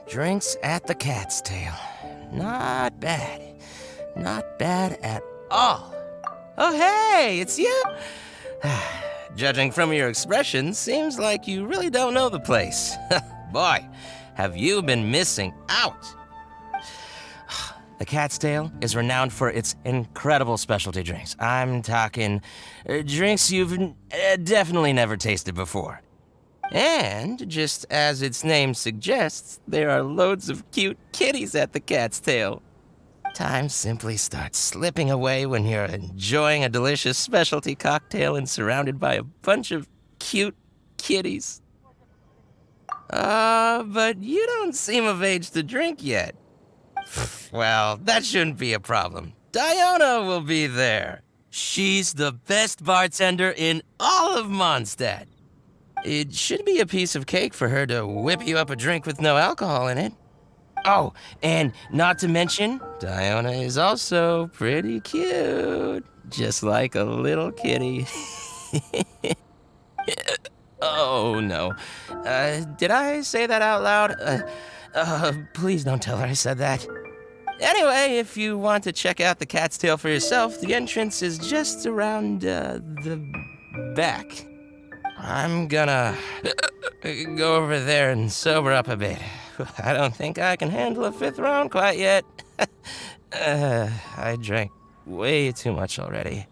Drinks at the Cat's Tail. Not bad. Not bad at all. Oh, hey, it's you? Judging from your expression, seems like you really don't know the place. Boy, have you been missing out. The Cat's Tail is renowned for its incredible specialty drinks. I'm talking drinks you've definitely never tasted before. And, just as its name suggests, there are loads of cute kitties at the Cat's Tail. Time simply starts slipping away when you're enjoying a delicious specialty cocktail and surrounded by a bunch of cute kitties. But you don't seem of age to drink yet. Well, that shouldn't be a problem. Diona will be there. She's the best bartender in all of Mondstadt. It should be a piece of cake for her to whip you up a drink with no alcohol in it. Oh, and not to mention, Diona is also pretty cute. Just like a little kitty. Oh, no. Did I say that out loud? Please don't tell her I said that. Anyway, if you want to check out the Cat's Tail for yourself, the entrance is just around, the back. I'm gonna go over there and sober up a bit. I don't think I can handle a 5th round quite yet. I drank way too much already.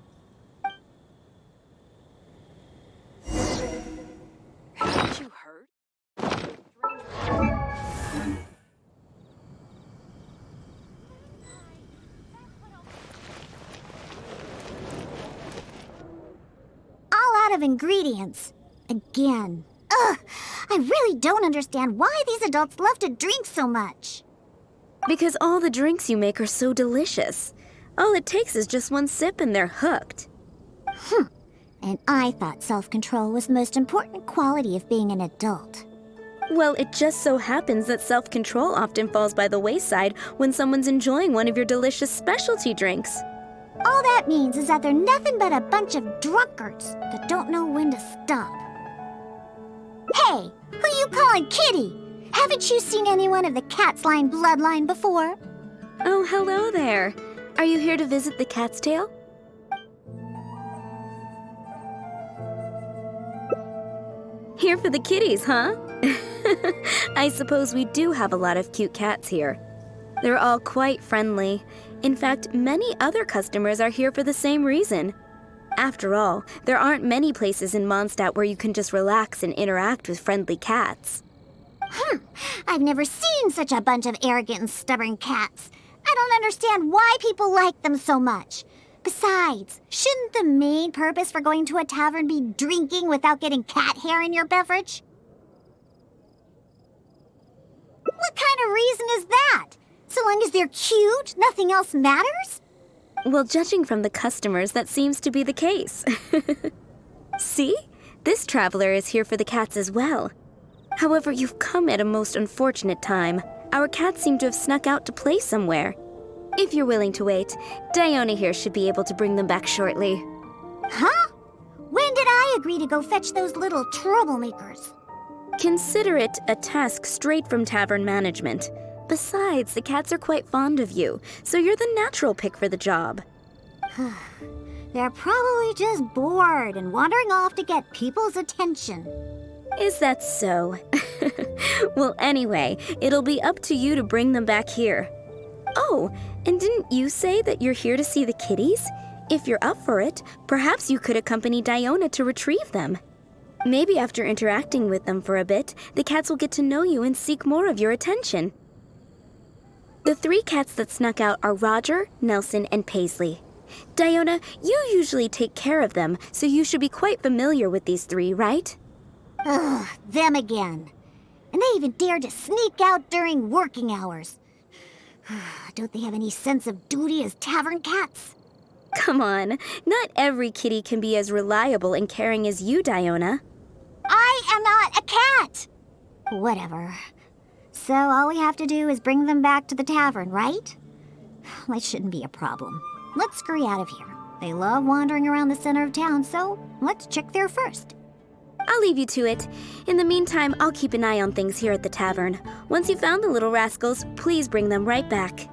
Haven't you heard? All out of ingredients. Again. Ugh! I really don't understand why these adults love to drink so much. Because all the drinks you make are so delicious. All it takes is just one sip and they're hooked. And I thought self-control was the most important quality of being an adult. Well, it just so happens that self-control often falls by the wayside when someone's enjoying one of your delicious specialty drinks. All that means is that they're nothing but a bunch of drunkards that don't know when to stop. Hey, who you calling kitty? Haven't you seen anyone of the Cat's Line bloodline before? Oh, hello there. Are you here to visit the Cat's Tail? Here for the kitties, huh? I suppose we do have a lot of cute cats here. They're all quite friendly. In fact, many other customers are here for the same reason. After all, there aren't many places in Mondstadt where you can just relax and interact with friendly cats. I've never seen such a bunch of arrogant and stubborn cats. I don't understand why people like them so much. Besides, shouldn't the main purpose for going to a tavern be drinking without getting cat hair in your beverage? What kind of reason is that? So long as they're cute, nothing else matters? Well, judging from the customers, that seems to be the case. See? This traveler is here for the cats as well. However, you've come at a most unfortunate time. Our cats seem to have snuck out to play somewhere. If you're willing to wait, Diona here should be able to bring them back shortly. Huh? When did I agree to go fetch those little troublemakers? Consider it a task straight from tavern management. Besides, the cats are quite fond of you, so you're the natural pick for the job. They're probably just bored and wandering off to get people's attention. Is that so? Well, anyway, it'll be up to you to bring them back here. Oh, and didn't you say that you're here to see the kitties? If you're up for it, perhaps you could accompany Diona to retrieve them. Maybe after interacting with them for a bit, the cats will get to know you and seek more of your attention. The 3 cats that snuck out are Roger, Nelson, and Paisley. Diona, you usually take care of them, so you should be quite familiar with these 3, right? Ugh, them again. And they even dared to sneak out during working hours. Don't they have any sense of duty as tavern cats? Come on, not every kitty can be as reliable and caring as you, Diona. I am not a cat! Whatever. So all we have to do is bring them back to the tavern, right? That shouldn't be a problem. Let's scurry out of here. They love wandering around the center of town, so let's check there first. I'll leave you to it. In the meantime, I'll keep an eye on things here at the tavern. Once you've found the little rascals, please bring them right back.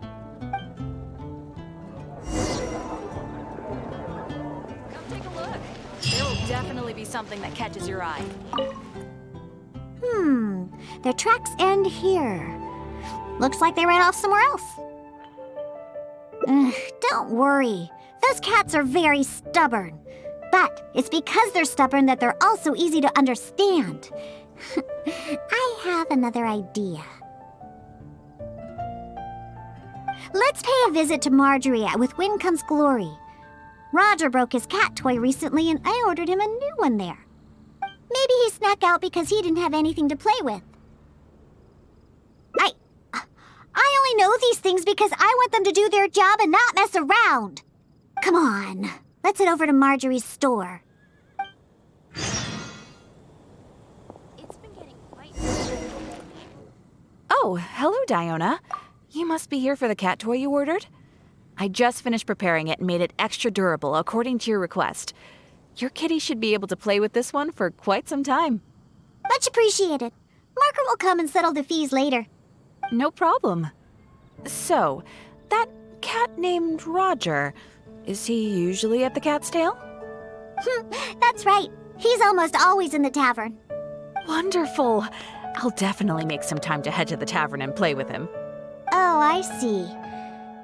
Come take a look. There will definitely be something that catches your eye. Their tracks end here. Looks like they ran off somewhere else. Don't worry. Those cats are very stubborn. But it's because they're stubborn that they're also easy to understand. I have another idea. Let's pay a visit to Marjorie at With Wind Comes Glory. Roger broke his cat toy recently and I ordered him a new one there. Maybe he snuck out because he didn't have anything to play with. I only know these things because I want them to do their job and not mess around. Come on, let's head over to Marjorie's store. It's been getting quite... Oh, hello, Diona. You must be here for the cat toy you ordered. I just finished preparing it and made it extra durable according to your request. Your kitty should be able to play with this one for quite some time. Much appreciated. Margaret will come and settle the fees later. No problem. So, that cat named Roger, is he usually at the Cat's Tail? That's right. He's almost always in the tavern. Wonderful. I'll definitely make some time to head to the tavern and play with him. Oh, I see.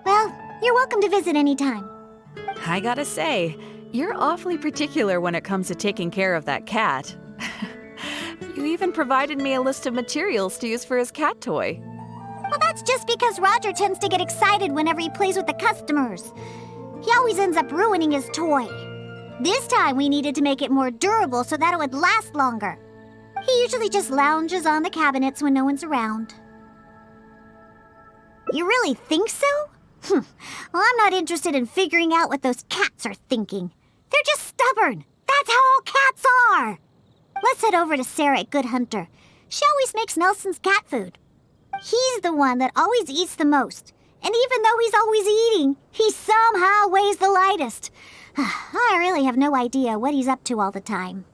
Well, you're welcome to visit anytime. I gotta say, you're awfully particular when it comes to taking care of that cat. You even provided me a list of materials to use for his cat toy. Well, that's just because Roger tends to get excited whenever he plays with the customers. He always ends up ruining his toy. This time we needed to make it more durable so that it would last longer. He usually just lounges on the cabinets when no one's around. You really think so? Well, I'm not interested in figuring out what those cats are thinking. They're just stubborn. That's how all cats are. Let's head over to Sarah at Good Hunter. She always makes Nelson's cat food. He's the one that always eats the most. And even though he's always eating, he somehow weighs the lightest. I really have no idea what he's up to all the time.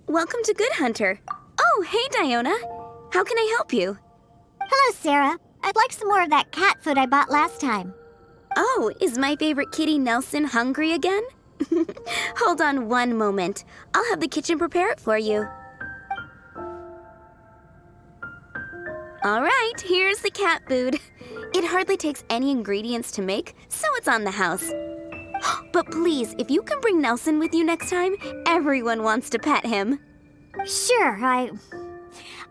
Welcome to Good Hunter. Oh, hey, Diona. How can I help you? Hello, Sarah. I'd like some more of that cat food I bought last time. Oh, is my favorite kitty Nelson hungry again? Hold on one moment. I'll have the kitchen prepare it for you. All right, here's the cat food. It hardly takes any ingredients to make, so it's on the house. But please, if you can bring Nelson with you next time, everyone wants to pet him. Sure,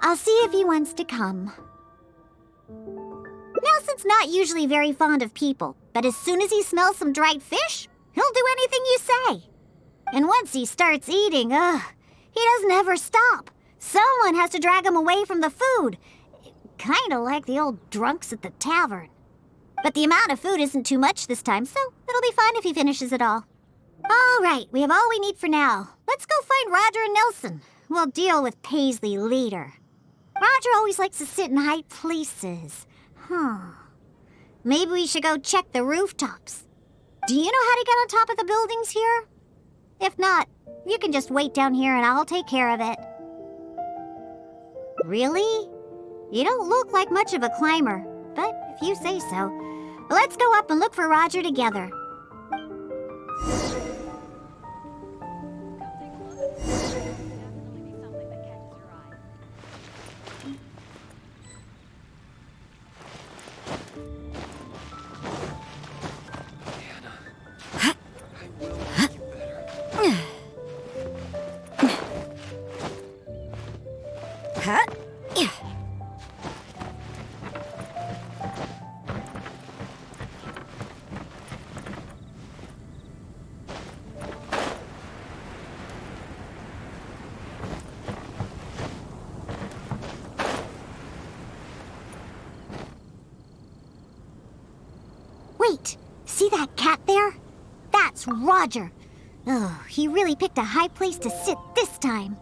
I'll see if he wants to come. Nelson's not usually very fond of people, but as soon as he smells some dried fish, he'll do anything you say. And once he starts eating, he doesn't ever stop. Someone has to drag him away from the food. Kinda like the old drunks at the tavern. But the amount of food isn't too much this time, so it'll be fine if he finishes it all. All right, we have all we need for now. Let's go find Roger and Nelson. We'll deal with Paisley later. Roger always likes to sit in high places. Maybe we should go check the rooftops. Do you know how to get on top of the buildings here? If not, you can just wait down here and I'll take care of it. Really? You don't look like much of a climber, but if you say so. Let's go up and look for Roger together. Wait, see that cat there? That's Roger. Oh, he really picked a high place to sit this time.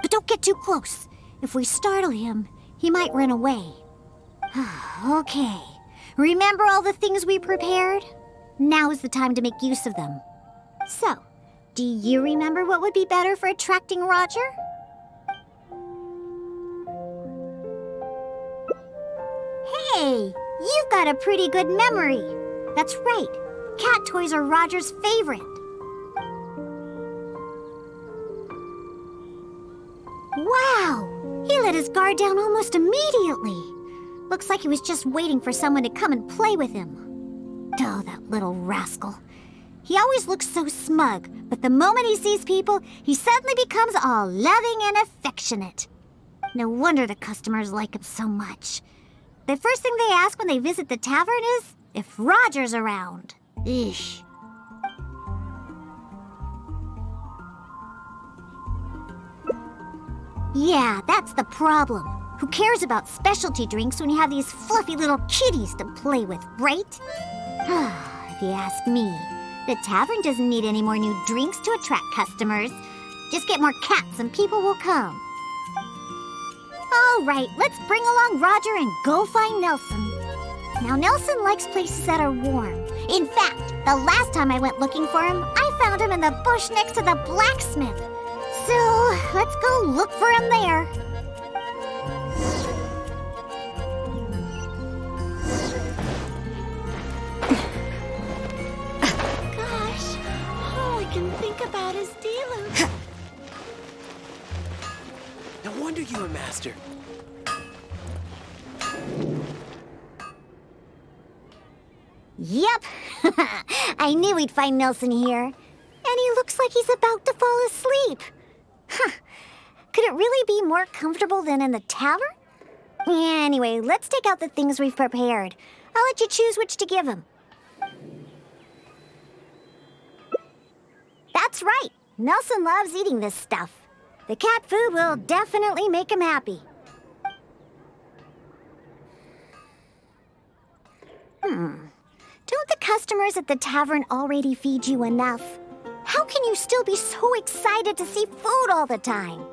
But don't get too close. If we startle him, he might run away. Okay, Remember all the things we prepared? Now is the time to make use of them. So, do you remember what would be better for attracting Roger? Hey, you've got a pretty good memory. That's right. Cat toys are Roger's favorite. Wow! He let his guard down almost immediately. Looks like he was just waiting for someone to come and play with him. Oh, that little rascal. He always looks so smug, but the moment he sees people, he suddenly becomes all loving and affectionate. No wonder the customers like him so much. The first thing they ask when they visit the tavern is if Roger's around. Eesh. Yeah, that's the problem. Who cares about specialty drinks when you have these fluffy little kitties to play with, right? If you ask me, the tavern doesn't need any more new drinks to attract customers. Just get more cats and people will come. All right, let's bring along Roger and go find Nelson. Now, Nelson likes places that are warm. In fact, the last time I went looking for him, I found him in the bush next to the blacksmith. So, let's go look for him there. Gosh, all I can think about is Delos. No wonder you were master. Yep, I knew we'd find Nelson here. And he looks like he's about to fall asleep. Huh. Could it really be more comfortable than in the tavern? Anyway, let's take out the things we've prepared. I'll let you choose which to give him. That's right. Nelson loves eating this stuff. The cat food will definitely make him happy. Don't the customers at the tavern already feed you enough? How can you still be so excited to see food all the time?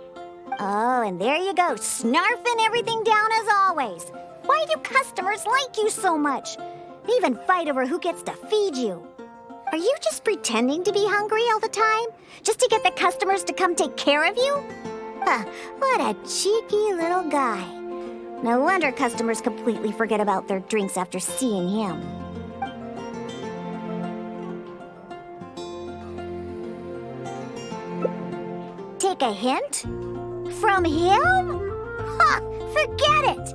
Oh, and there you go, snarfing everything down as always. Why do customers like you so much? They even fight over who gets to feed you. Are you just pretending to be hungry all the time? Just to get the customers to come take care of you? What a cheeky little guy. No wonder customers completely forget about their drinks after seeing him. Take a hint? From him? Ha! Forget it!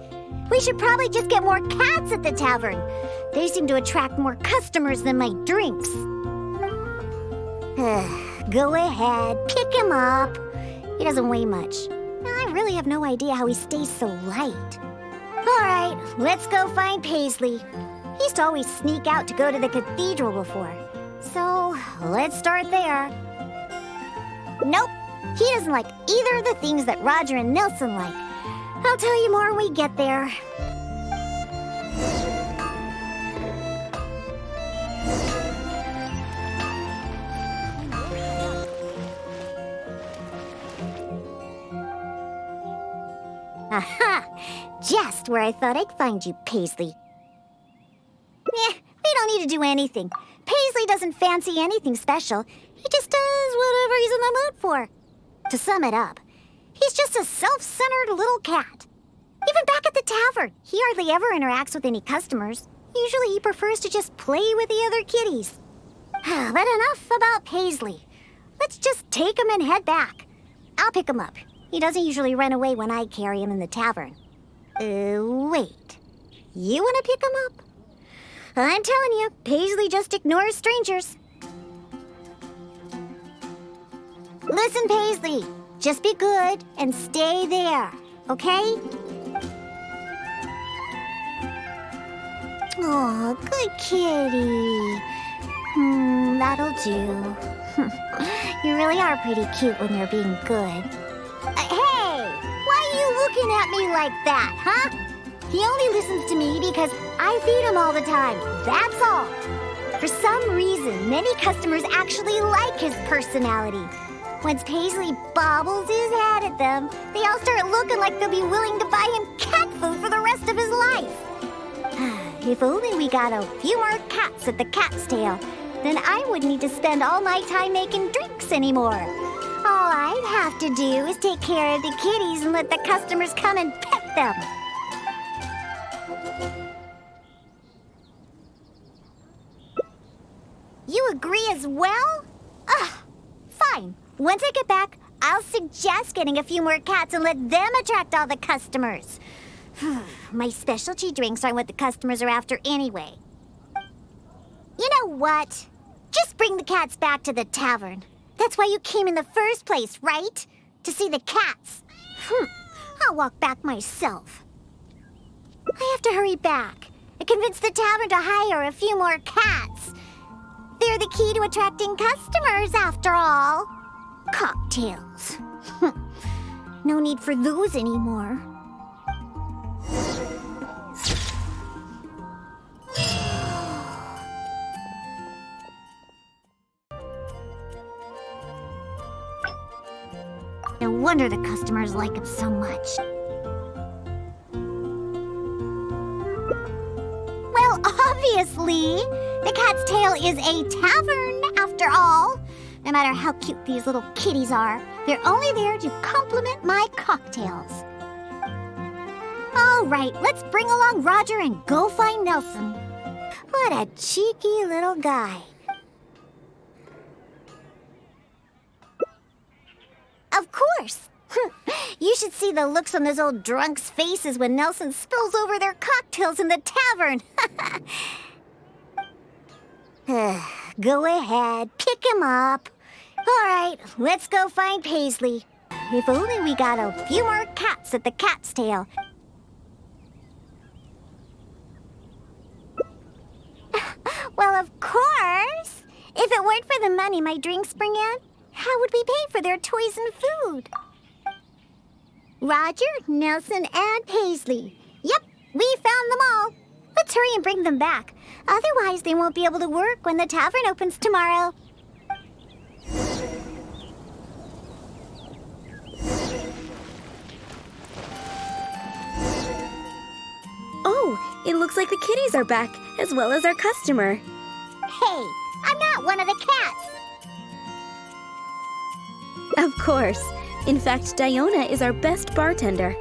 We should probably just get more cats at the tavern. They seem to attract more customers than my drinks. Go ahead, pick him up. He doesn't weigh much. I really have no idea how he stays so light. All right, let's go find Paisley. He used to always sneak out to go to the cathedral before. So, let's start there. Nope, he doesn't like either of the things that Roger and Nelson like. I'll tell you more when we get there. Aha! Just where I thought I'd find you, Paisley. We don't need to do anything. Paisley doesn't fancy anything special. He just does whatever he's in the mood for. To sum it up, he's just a self-centered little cat. Even back at the tavern, he hardly ever interacts with any customers. Usually he prefers to just play with the other kitties. But enough about Paisley. Let's just take him and head back. I'll pick him up. He doesn't usually run away when I carry him in the tavern. Wait. You want to pick him up? I'm telling you, Paisley just ignores strangers. Listen, Paisley. Just be good and stay there, okay? Oh, good kitty. That'll do. You really are pretty cute when you're being good. Hey! Why are you looking at me like that, huh? He only listens to me because I feed him all the time. That's all. For some reason, many customers actually like his personality. Once Paisley bobbles his head at them, they all start looking like they'll be willing to buy him cat food for the rest of his life. If only we got a few more cats at the cat's tail, then I wouldn't need to spend all my time making drinks anymore. All I'd have to do is take care of the kitties and let the customers come and pet them. You agree as well? Ugh, fine. Once I get back, I'll suggest getting a few more cats and let them attract all the customers. My specialty drinks aren't what the customers are after anyway. You know what? Just bring the cats back to the tavern. That's why you came in the first place, right? To see the cats. I'll walk back myself. I have to hurry back and convince the tavern to hire a few more cats. They're the key to attracting customers, after all. Cocktails. No need for those anymore. No wonder the customers like him so much. Well, obviously, the Cat's Tail is a tavern, after all. No matter how cute these little kitties are, they're only there to compliment my cocktails. All right, let's bring along Roger and go find Nelson. What a cheeky little guy. Of course. You should see the looks on those old drunks' faces when Nelson spills over their cocktails in the tavern. Go ahead, pick him up. All right, let's go find Paisley. If only we got a few more cats at the Cat's Tail. Well, of course. If it weren't for the money my drinks bring in, how would we pay for their toys and food? Roger, Nelson, and Paisley. Yep, we found them all. Let's hurry and bring them back. Otherwise, they won't be able to work when the tavern opens tomorrow. Oh, it looks like the kitties are back, as well as our customer. Hey, I'm not one of the cats. Of course. In fact, Diona is our best bartender.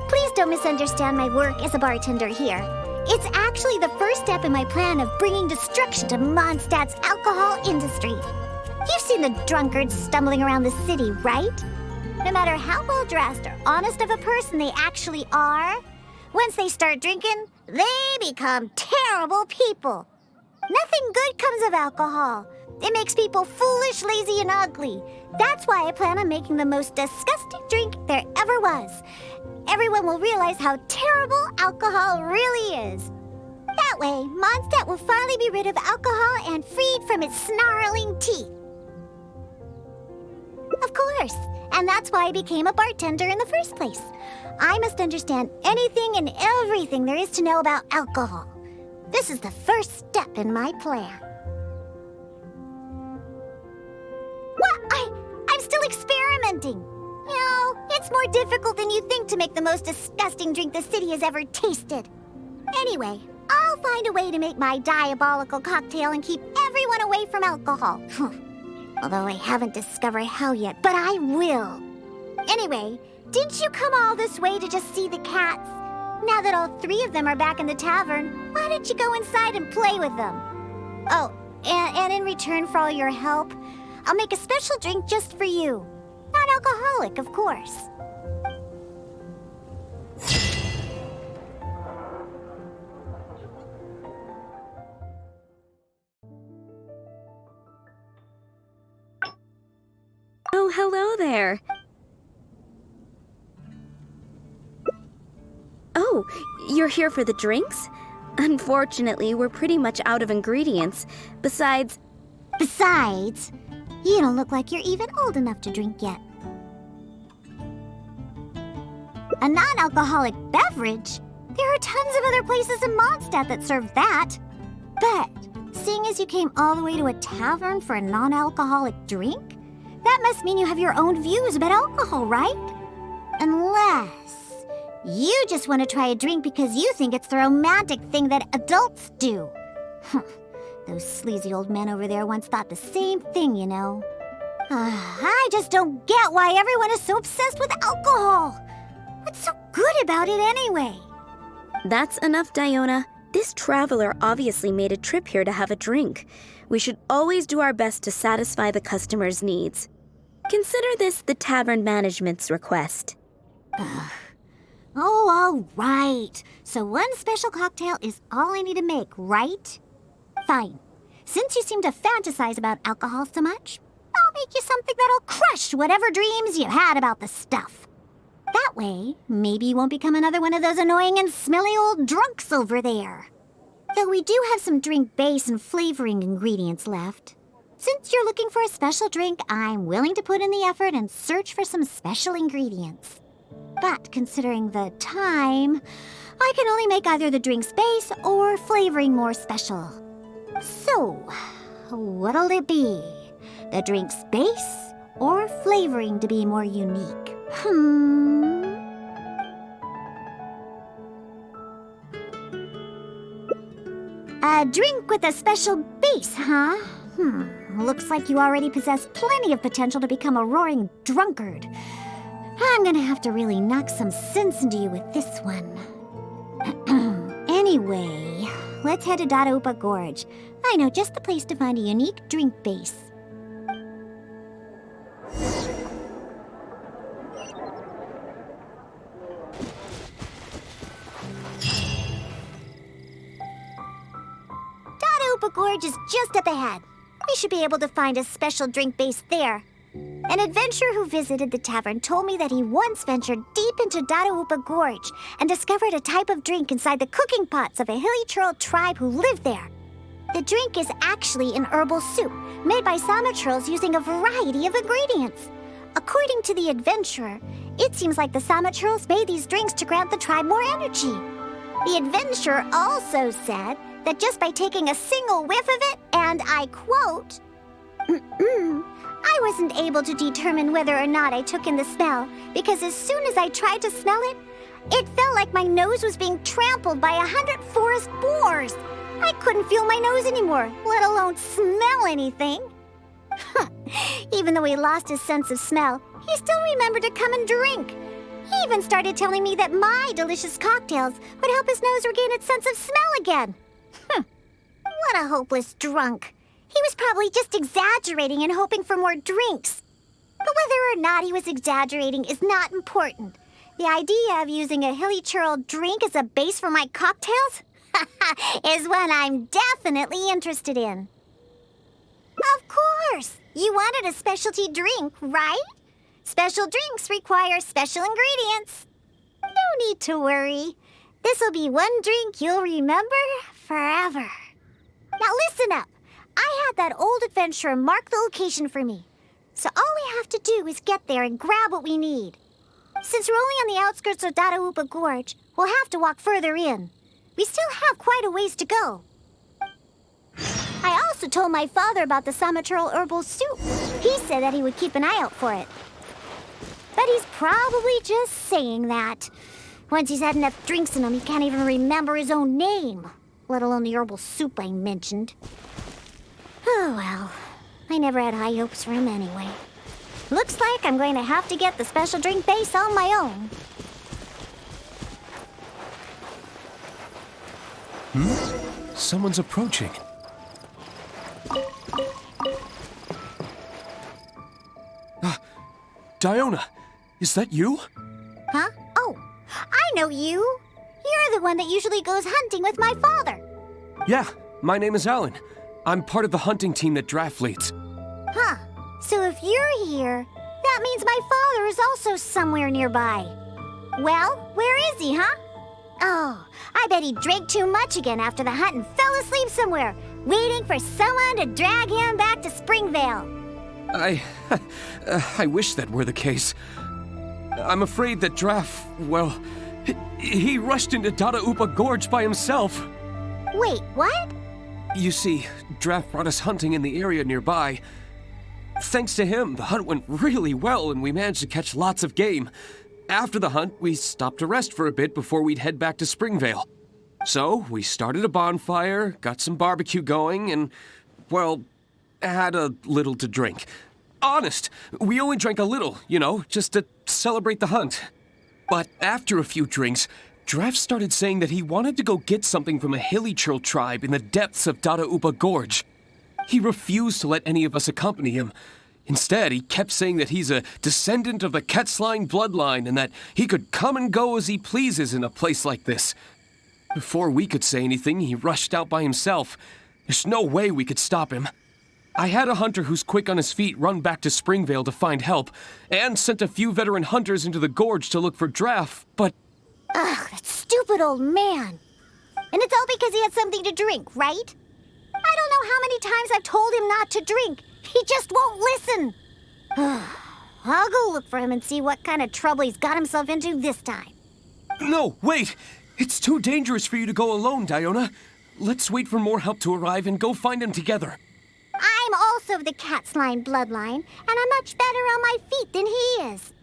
Please don't misunderstand my work as a bartender here. It's actually the first step in my plan of bringing destruction to Mondstadt's alcohol industry. You've seen the drunkards stumbling around the city, right? No matter how well-dressed or honest of a person they actually are, once they start drinking, they become terrible people. Nothing good comes of alcohol. It makes people foolish, lazy, and ugly. That's why I plan on making the most disgusting drink there ever was. Everyone will realize how terrible alcohol really is. That way, Mondstadt will finally be rid of alcohol and freed from its snarling teeth. Of course, and that's why I became a bartender in the first place. I must understand anything and everything there is to know about alcohol. This is the first step in my plan. What? I'm still experimenting. You know, it's more difficult than you think to make the most disgusting drink the city has ever tasted. Anyway, I'll find a way to make my diabolical cocktail and keep everyone away from alcohol. Although I haven't discovered how yet, but I will. Anyway, didn't you come all this way to just see the cats? Now that all three of them are back in the tavern, why don't you go inside and play with them? Oh, and in return for all your help, I'll make a special drink just for you. Non-alcoholic, of course. Oh, hello there. Oh, you're here for the drinks? Unfortunately, we're pretty much out of ingredients. Besides, you don't look like you're even old enough to drink yet. A non-alcoholic beverage? There are tons of other places in Mondstadt that serve that. But, seeing as you came all the way to a tavern for a non-alcoholic drink, that must mean you have your own views about alcohol, right? Unless You just want to try a drink because you think it's the romantic thing that adults do. Those sleazy old men over there once thought the same thing, you know. I just don't get why everyone is so obsessed with alcohol. What's so good about it anyway? That's enough, Diona. This traveler obviously made a trip here to have a drink. We should always do our best to satisfy the customer's needs. Consider this the tavern management's request. Oh, all right. So one special cocktail is all I need to make, right? Fine. Since you seem to fantasize about alcohol so much, I'll make you something that'll crush whatever dreams you had about the stuff. That way, maybe you won't become another one of those annoying and smelly old drunks over there. Though we do have some drink base and flavoring ingredients left. Since you're looking for a special drink, I'm willing to put in the effort and search for some special ingredients. But considering the time, I can only make either the drink's base or flavoring more special. So, what'll it be? The drink's base or flavoring to be more unique? A drink with a special base, huh? Looks like you already possess plenty of potential to become a roaring drunkard. I'm gonna have to really knock some sense into you with this one. Anyway, let's head to Dadaupa Gorge. I know just the place to find a unique drink base. Dadaupa Gorge is just up ahead. We should be able to find a special drink base there. An adventurer who visited the tavern told me that he once ventured deep into Dadaupa Gorge and discovered a type of drink inside the cooking pots of a hilly churl tribe who lived there. The drink is actually an herbal soup made by Sama churls using a variety of ingredients. According to the adventurer, it seems like the Sama churls made these drinks to grant the tribe more energy. The adventurer also said that just by taking a single whiff of it, and I quote, I wasn't able to determine whether or not I took in the smell, because as soon as I tried to smell it, it felt like my nose was being trampled by 100 forest boars. I couldn't feel my nose anymore, let alone smell anything. Even though he lost his sense of smell, he still remembered to come and drink. He even started telling me that my delicious cocktails would help his nose regain its sense of smell again. What a hopeless drunk. He was probably just exaggerating and hoping for more drinks. But whether or not he was exaggerating is not important. The idea of using a hilly churl drink as a base for my cocktails is one I'm definitely interested in. Of course! You wanted a specialty drink, right? Special drinks require special ingredients. No need to worry. This'll be one drink you'll remember forever. Now listen up. I had that old adventurer mark the location for me. So all we have to do is get there and grab what we need. Since we're only on the outskirts of Dadaupa Gorge, we'll have to walk further in. We still have quite a ways to go. I also told my father about the Sama churl herbal soup. He said that he would keep an eye out for it. But he's probably just saying that. Once he's had enough drinks in him, he can't even remember his own name, let alone the herbal soup I mentioned. Oh well, I never had high hopes for him anyway. Looks like I'm going to have to get the special drink base on my own. Someone's approaching. Diona, is that you? Huh? Oh, I know you. You're the one that usually goes hunting with my father. Yeah, my name is Alan. I'm part of the hunting team that Draft leads. Huh. So if you're here, that means my father is also somewhere nearby. Well, where is he, huh? Oh, I bet he drank too much again after the hunt and fell asleep somewhere, waiting for someone to drag him back to Springvale. I wish that were the case. I'm afraid that Draft, well, he rushed into Dadaupa Gorge by himself. Wait, what? You see, Draft brought us hunting in the area nearby. Thanks to him, the hunt went really well and we managed to catch lots of game. After the hunt, we stopped to rest for a bit before we'd head back to Springvale. So, we started a bonfire, got some barbecue going, and, well, had a little to drink. Honest, we only drank a little, just to celebrate the hunt. But after a few drinks, Draft started saying that he wanted to go get something from a hilly churl tribe in the depths of dadaupa Gorge. He refused to let any of us accompany him. Instead, he kept saying that he's a descendant of the Quetzline bloodline and that he could come and go as he pleases in a place like this. Before we could say anything, he rushed out by himself. There's no way we could stop him. I had a hunter who's quick on his feet run back to Springvale to find help, and sent a few veteran hunters into the gorge to look for Draff, but... Ugh, that stupid old man. And it's all because he had something to drink, right? I don't know how many times I've told him not to drink. He just won't listen. I'll go look for him and see what kind of trouble he's got himself into this time. No, wait! It's too dangerous for you to go alone, Diona. Let's wait for more help to arrive and go find him together. I'm also of the Quetzline bloodline, and I'm much better on my feet than he is.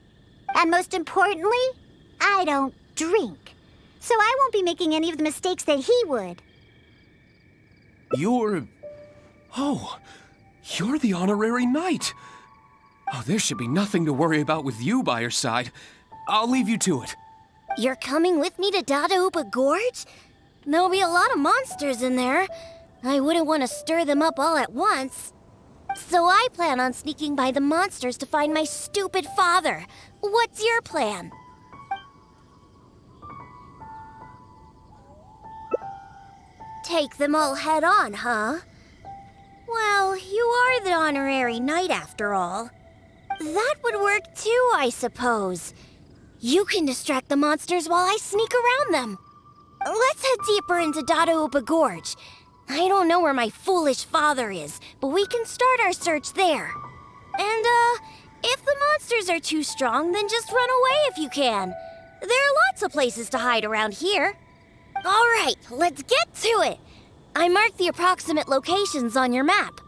And most importantly, I don't drink. So I won't be making any of the mistakes that he would. You're the honorary knight. Oh, there should be nothing to worry about with you by your side. I'll leave you to it. You're coming with me to dadaupa Gorge? There'll be a lot of monsters in there. I wouldn't want to stir them up all at once. So I plan on sneaking by the monsters to find my stupid father. What's your plan? Take them all head on, huh? Well, you are the honorary knight after all. That would work too, I suppose. You can distract the monsters while I sneak around them. Let's head deeper into dadaupa Gorge. I don't know where my foolish father is, but we can start our search there. And, if the monsters are too strong, then just run away if you can. There are lots of places to hide around here. All right, let's get to it. I marked the approximate locations on your map.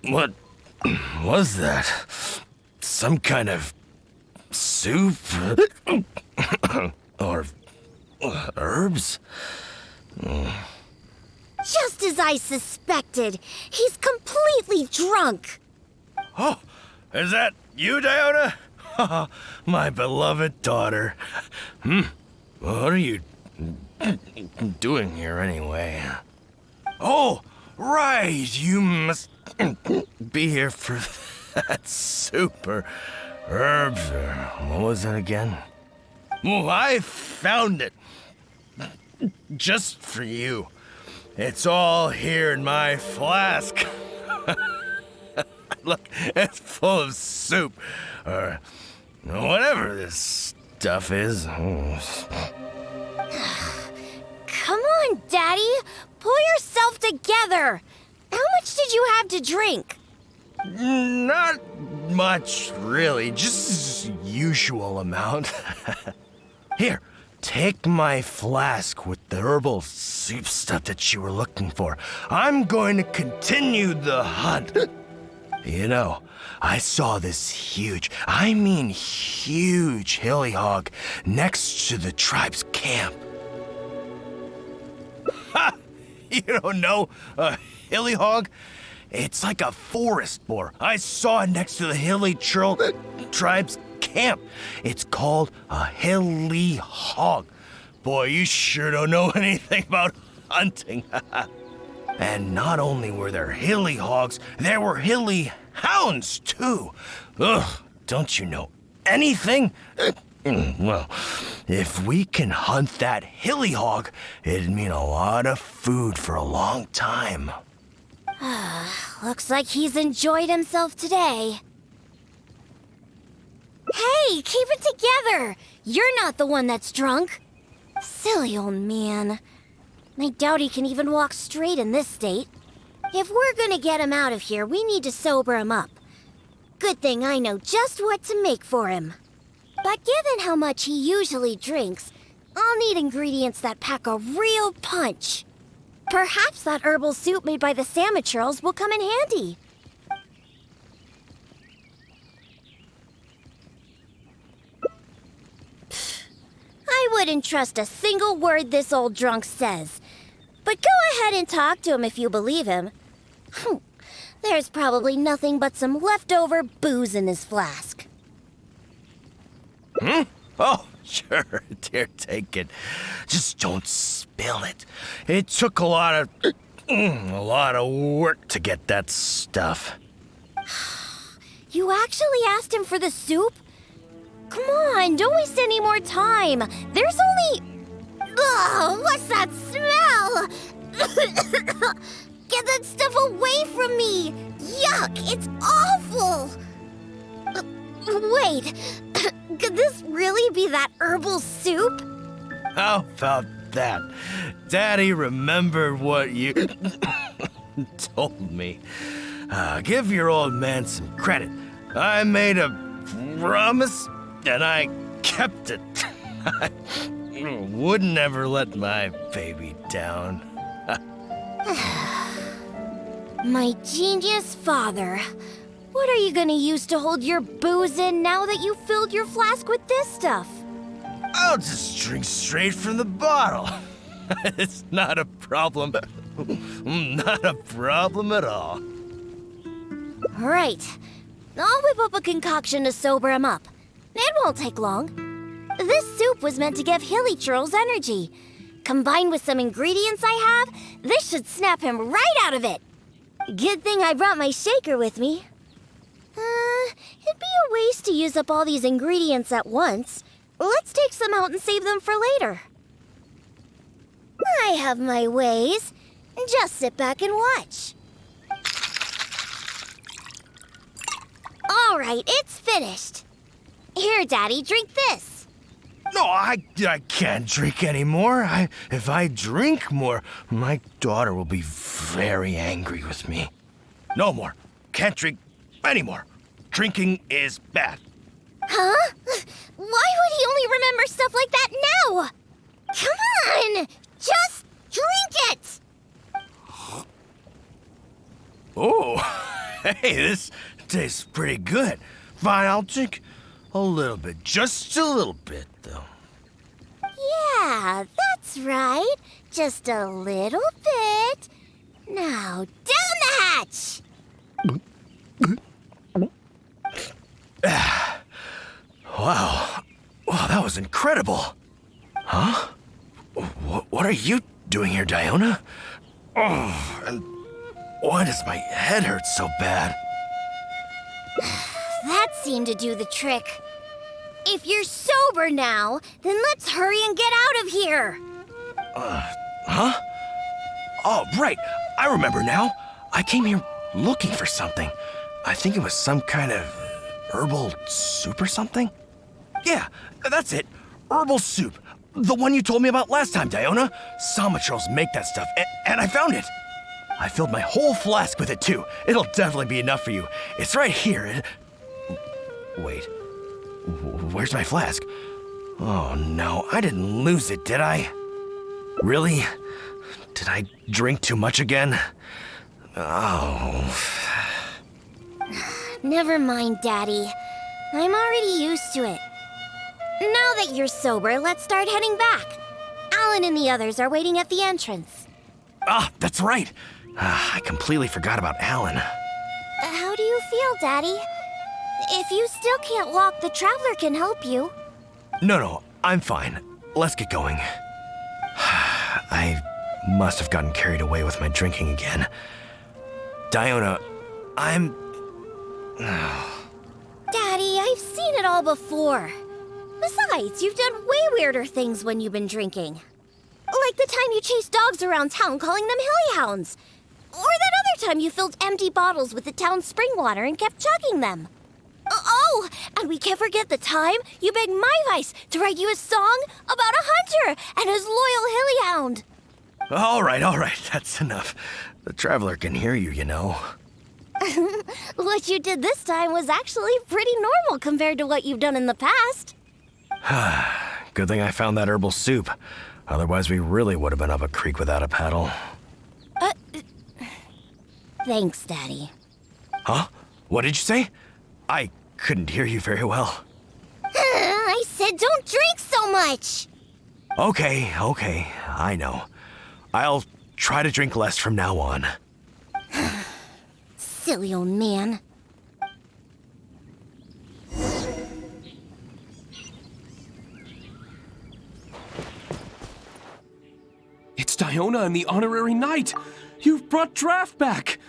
What was that? Some kind of soup? Or herbs? Just as I suspected, he's completely drunk. Oh, is that you, Diona? My beloved daughter. What are you doing here anyway? Oh, right, you must be here for that super herbs, or what was it again? Well, I found it. Just for you. It's all here in my flask. Look, it's full of soup, or whatever this stuff is. Come on, Daddy. Pull yourself together. How much did you have to drink? Not much, really. Just usual amount. Here, take my flask with the herbal soup stuff that you were looking for. I'm going to continue the hunt. You know, I saw this huge hilly hog next to the tribe's camp. Ha! You don't know a hilly hog? It's like a forest boar. I saw it next to the hilly churl tribe's camp. It's called a hilly hog. Boy, you sure don't know anything about hunting. And not only were there hilly hogs, there were hilly hounds, too. Ugh, don't you know anything? Well, if we can hunt that hilly hog, it'd mean a lot of food for a long time. Looks like he's enjoyed himself today. Hey, keep it together! You're not the one that's drunk. Silly old man. I doubt he can even walk straight in this state. If we're gonna get him out of here, we need to sober him up. Good thing I know just what to make for him. But given how much he usually drinks, I'll need ingredients that pack a real punch. Perhaps that herbal soup made by the Samaturls will come in handy. I wouldn't trust a single word this old drunk says. But go ahead and talk to him if you believe him. There's probably nothing but some leftover booze in his flask. Oh, sure. Dear, take it. Just don't spill it. It took a lot of work to get that stuff. You actually asked him for the soup? Come on, don't waste any more time. There's only... Ugh, what's that smell? Get that stuff away from me! Yuck, it's awful! Wait, could this really be that herbal soup? How about that? Daddy remembered what you told me. Give your old man some credit. I made a promise, and I kept it. I would never let my baby down. My genius father. What are you gonna use to hold your booze in now that you filled your flask with this stuff? I'll just drink straight from the bottle. It's not a problem. Not a problem at all. Right. I'll whip up a concoction to sober him up. It won't take long. This soup was meant to give Hilly Churls energy. Combined with some ingredients I have, this should snap him right out of it. Good thing I brought my shaker with me. It'd be a waste to use up all these ingredients at once. Let's take some out and save them for later. I have my ways. Just sit back and watch. All right, it's finished. Here, Daddy, drink this. No, I can't drink anymore. If I drink more, my daughter will be very angry with me. No more. Can't drink anymore. Drinking is bad. Huh? Why would he only remember stuff like that now? Come on! Just drink it! Oh, hey, this tastes pretty good. Fine, I'll drink a little bit. Just a little bit, though. Yeah, that's right. Just a little bit. Now, down the hatch! Wow. Wow, that was incredible. Huh? What are you doing here, Diona? Oh, and why does my head hurt so bad? That seemed to do the trick. If you're sober now, then let's hurry and get out of here. Huh? Oh, right. I remember now. I came here looking for something. I think it was some kind of herbal soup or something. Yeah, that's it. Herbal soup. The one you told me about last time, Diona. Samaturls make that stuff, and I found it. I filled my whole flask with it, too. It'll definitely be enough for you. It's right here. Wait. Where's my flask? Oh, no. I didn't lose it, did I? Really? Did I drink too much again? Oh. Never mind, Daddy. I'm already used to it. Now that you're sober, let's start heading back. Alan and the others are waiting at the entrance. Ah, that's right. I completely forgot about Alan. How do you feel, Daddy? If you still can't walk, the Traveler can help you. No, I'm fine. Let's get going. I must have gotten carried away with my drinking again. Diona, I'm... Daddy, I've seen it all before. Besides, you've done way weirder things when you've been drinking. Like the time you chased dogs around town calling them hilly hounds. Or that other time you filled empty bottles with the town's spring water and kept chugging them. Oh, and we can't forget the time you begged my vice to write you a song about a hunter and his loyal hilly hound. All right, that's enough. The Traveler can hear you, you know. What you did this time was actually pretty normal compared to what you've done in the past. Good thing I found that herbal soup. Otherwise, we really would have been up a creek without a paddle. Thanks, Daddy. Huh? What did you say? I couldn't hear you very well. I said don't drink so much! Okay, I know. I'll try to drink less from now on. Silly old man. It's Diona and the honorary knight! You've brought Draft back!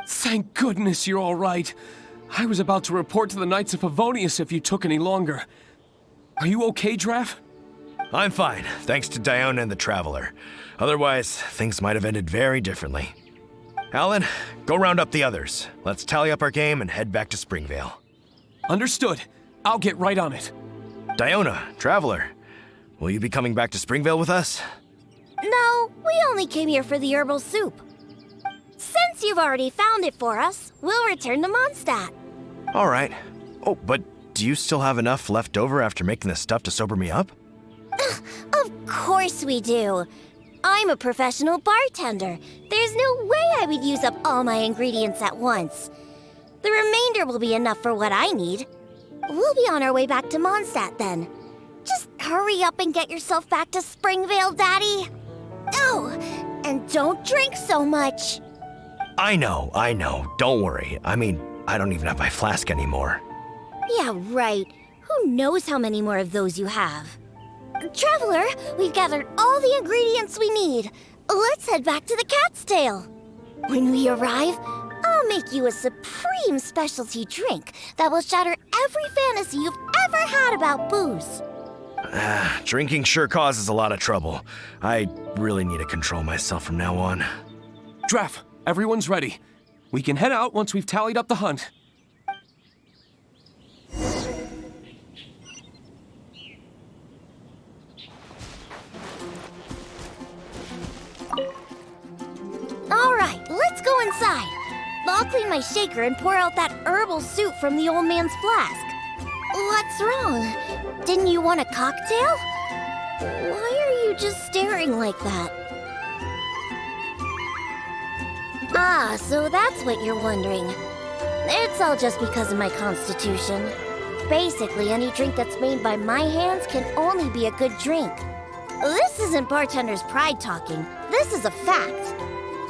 Thank goodness you're all right. I was about to report to the Knights of Favonius if you took any longer. Are you okay, Draft? I'm fine, thanks to Diona and the Traveler. Otherwise, things might have ended very differently. Alan, go round up the others. Let's tally up our game and head back to Springvale. Understood. I'll get right on it. Diona, Traveler, will you be coming back to Springvale with us? No, we only came here for the herbal soup. Since you've already found it for us, we'll return to Mondstadt. All right. Oh, but do you still have enough left over after making the stuff to sober me up? Of course we do. I'm a professional bartender. There's no way I would use up all my ingredients at once. The remainder will be enough for what I need. We'll be on our way back to Mondstadt then. Just hurry up and get yourself back to Springvale, Daddy. Oh, and don't drink so much. I know. Don't worry. I mean, I don't even have my flask anymore. Yeah, right. Who knows how many more of those you have? Traveler, we've gathered all the ingredients we need. Let's head back to the Cat's Tail. When we arrive, I'll make you a supreme specialty drink that will shatter every fantasy you've ever had about booze. Drinking sure causes a lot of trouble. I really need to control myself from now on. Draft, everyone's ready. We can head out once we've tallied up the hunt. All right, let's go inside. I'll clean my shaker and pour out that herbal soup from the old man's flask. What's wrong? Didn't you want a cocktail? Why are you just staring like that? Ah, so that's what you're wondering. It's all just because of my constitution. Basically, any drink that's made by my hands can only be a good drink. This isn't bartender's pride talking. This is a fact.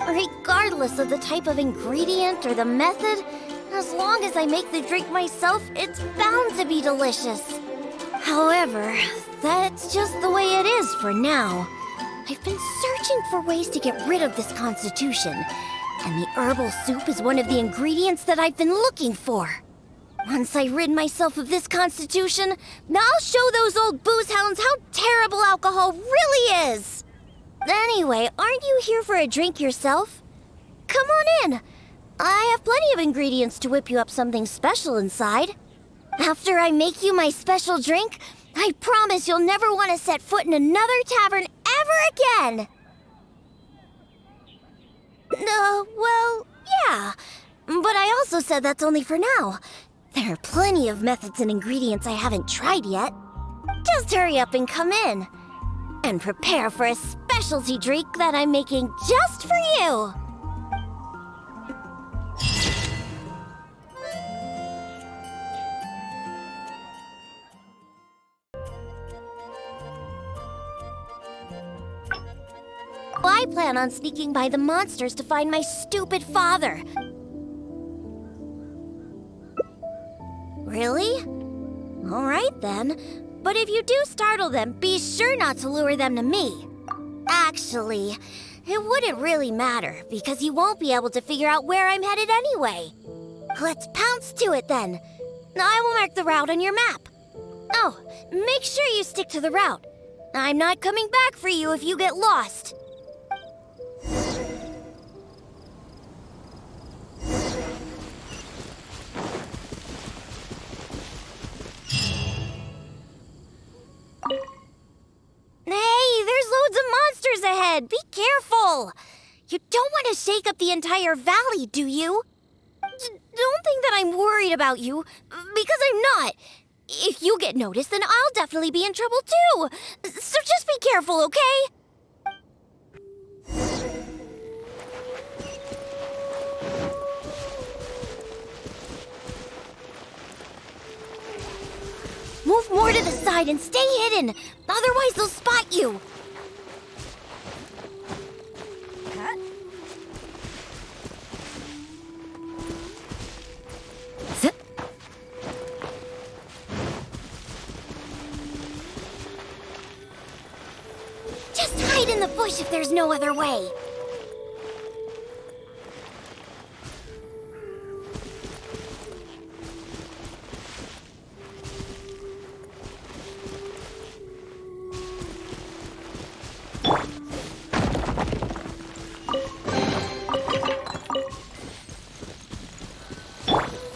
Regardless of the type of ingredient or the method, as long as I make the drink myself, it's bound to be delicious. However, that's just the way it is for now. I've been searching for ways to get rid of this constitution, and the herbal soup is one of the ingredients that I've been looking for. Once I rid myself of this constitution, I'll show those old booze hounds how terrible alcohol really is. Anyway, aren't you here for a drink yourself? Come on in. I have plenty of ingredients to whip you up something special inside. After I make you my special drink, I promise you'll never want to set foot in another tavern ever again. Well, yeah. But I also said that's only for now. There are plenty of methods and ingredients I haven't tried yet. Just hurry up and come in. And prepare for a specialty drink that I'm making just for you. I plan on sneaking by the monsters to find my stupid father. Really? All right then. But if you do startle them, be sure not to lure them to me. Actually, it wouldn't really matter because you won't be able to figure out where I'm headed anyway. Let's pounce to it then. I will mark the route on your map. Oh, make sure you stick to the route. I'm not coming back for you if you get lost. Hey, there's loads of monsters ahead. Be careful. You don't want to shake up the entire valley, do you? Don't think that I'm worried about you, because I'm not. If you get noticed, then I'll definitely be in trouble too. So just be careful, okay? Move more to the side and stay hidden. Otherwise, they'll spot you. Just hide in the bush if there's no other way.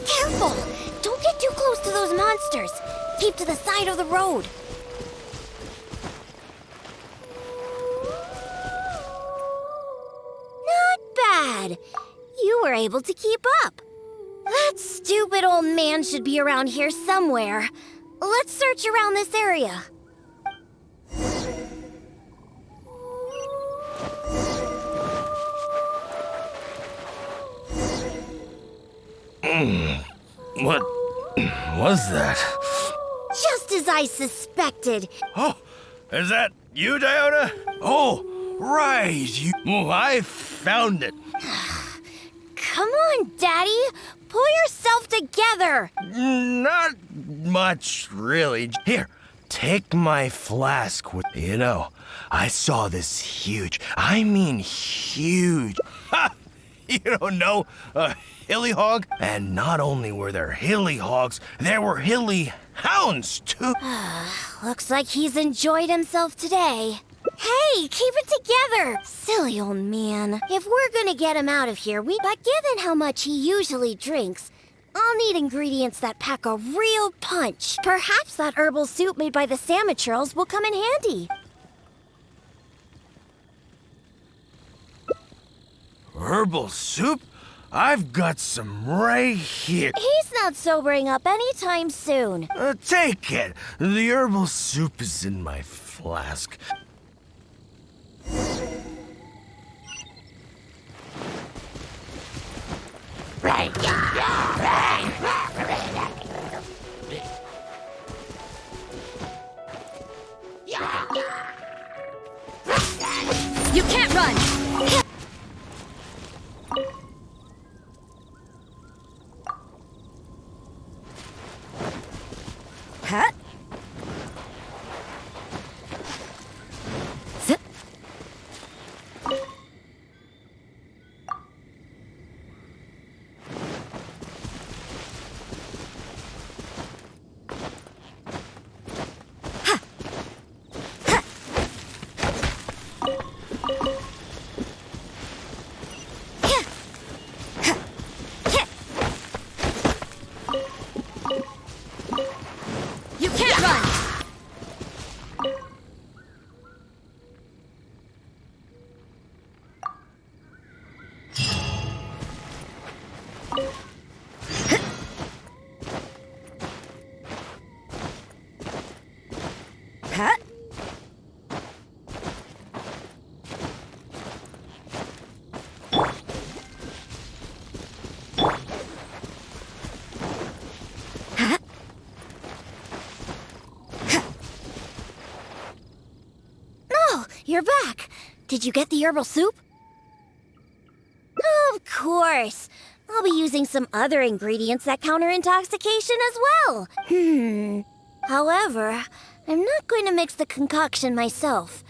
Careful! Don't get too close to those monsters. Keep to the side of the road. Bad. You were able to keep up. That stupid old man should be around here somewhere. Let's search around this area. What was that? Just as I suspected. Oh, is that you, Diona? Oh, right. I found it. Come on, Daddy. Pull yourself together. Not much, really. Here, take my flask with. I saw this huge, I mean huge. Ha! You don't know, a hilly hog? And not only were there hilly hogs, there were hilly hounds, too. Looks like he's enjoyed himself today. Hey, keep it together! Silly old man. If we're gonna get him out of here, but given how much he usually drinks, I'll need ingredients that pack a real punch. Perhaps that herbal soup made by the Samaturls will come in handy. Herbal soup? I've got some right here. He's not sobering up anytime soon. Take it. The herbal soup is in my flask. You can't run! Huh? Zip. You can't run! Huh? You're back. Did you get the herbal soup? Of course. I'll be using some other ingredients that counter intoxication as well. However, I'm not going to mix the concoction myself.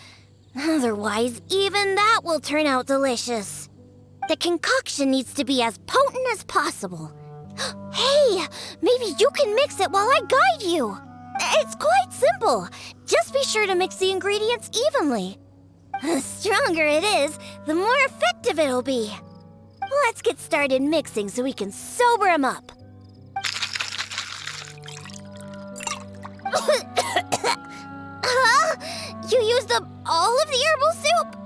Otherwise, even that will turn out delicious. The concoction needs to be as potent as possible. Hey, maybe you can mix it while I guide you. It's quite simple. Just be sure to mix the ingredients evenly. The stronger it is, the more effective it'll be. Let's get started mixing so we can sober him up. Huh? You used up all of the herbal soup?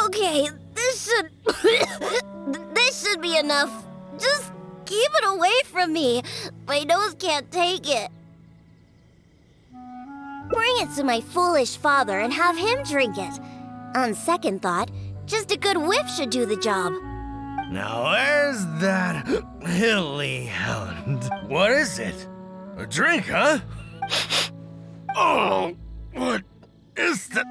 Okay, this should be enough. Just keep it away from me. My nose can't take it. Bring it to my foolish father and have him drink it. On second thought, just a good whiff should do the job. Now where's that hilly hound? What is it? A drink, huh? Oh, what is that?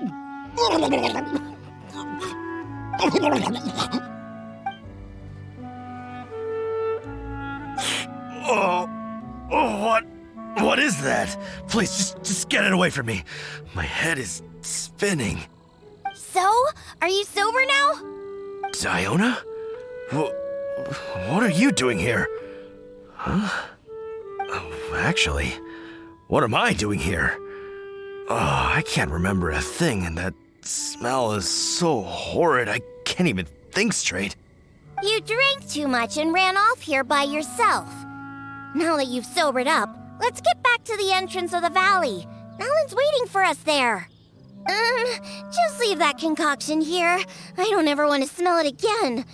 What is that? Please, just get it away from me. My head is spinning. So, are you sober now? Diona? What are you doing here? Huh? Oh, actually, what am I doing here? Oh, I can't remember a thing, and that smell is so horrid I can't even think straight. You drank too much and ran off here by yourself. Now that you've sobered up, let's get back to the entrance of the valley. Alan's waiting for us there. Just leave that concoction here. I don't ever want to smell it again.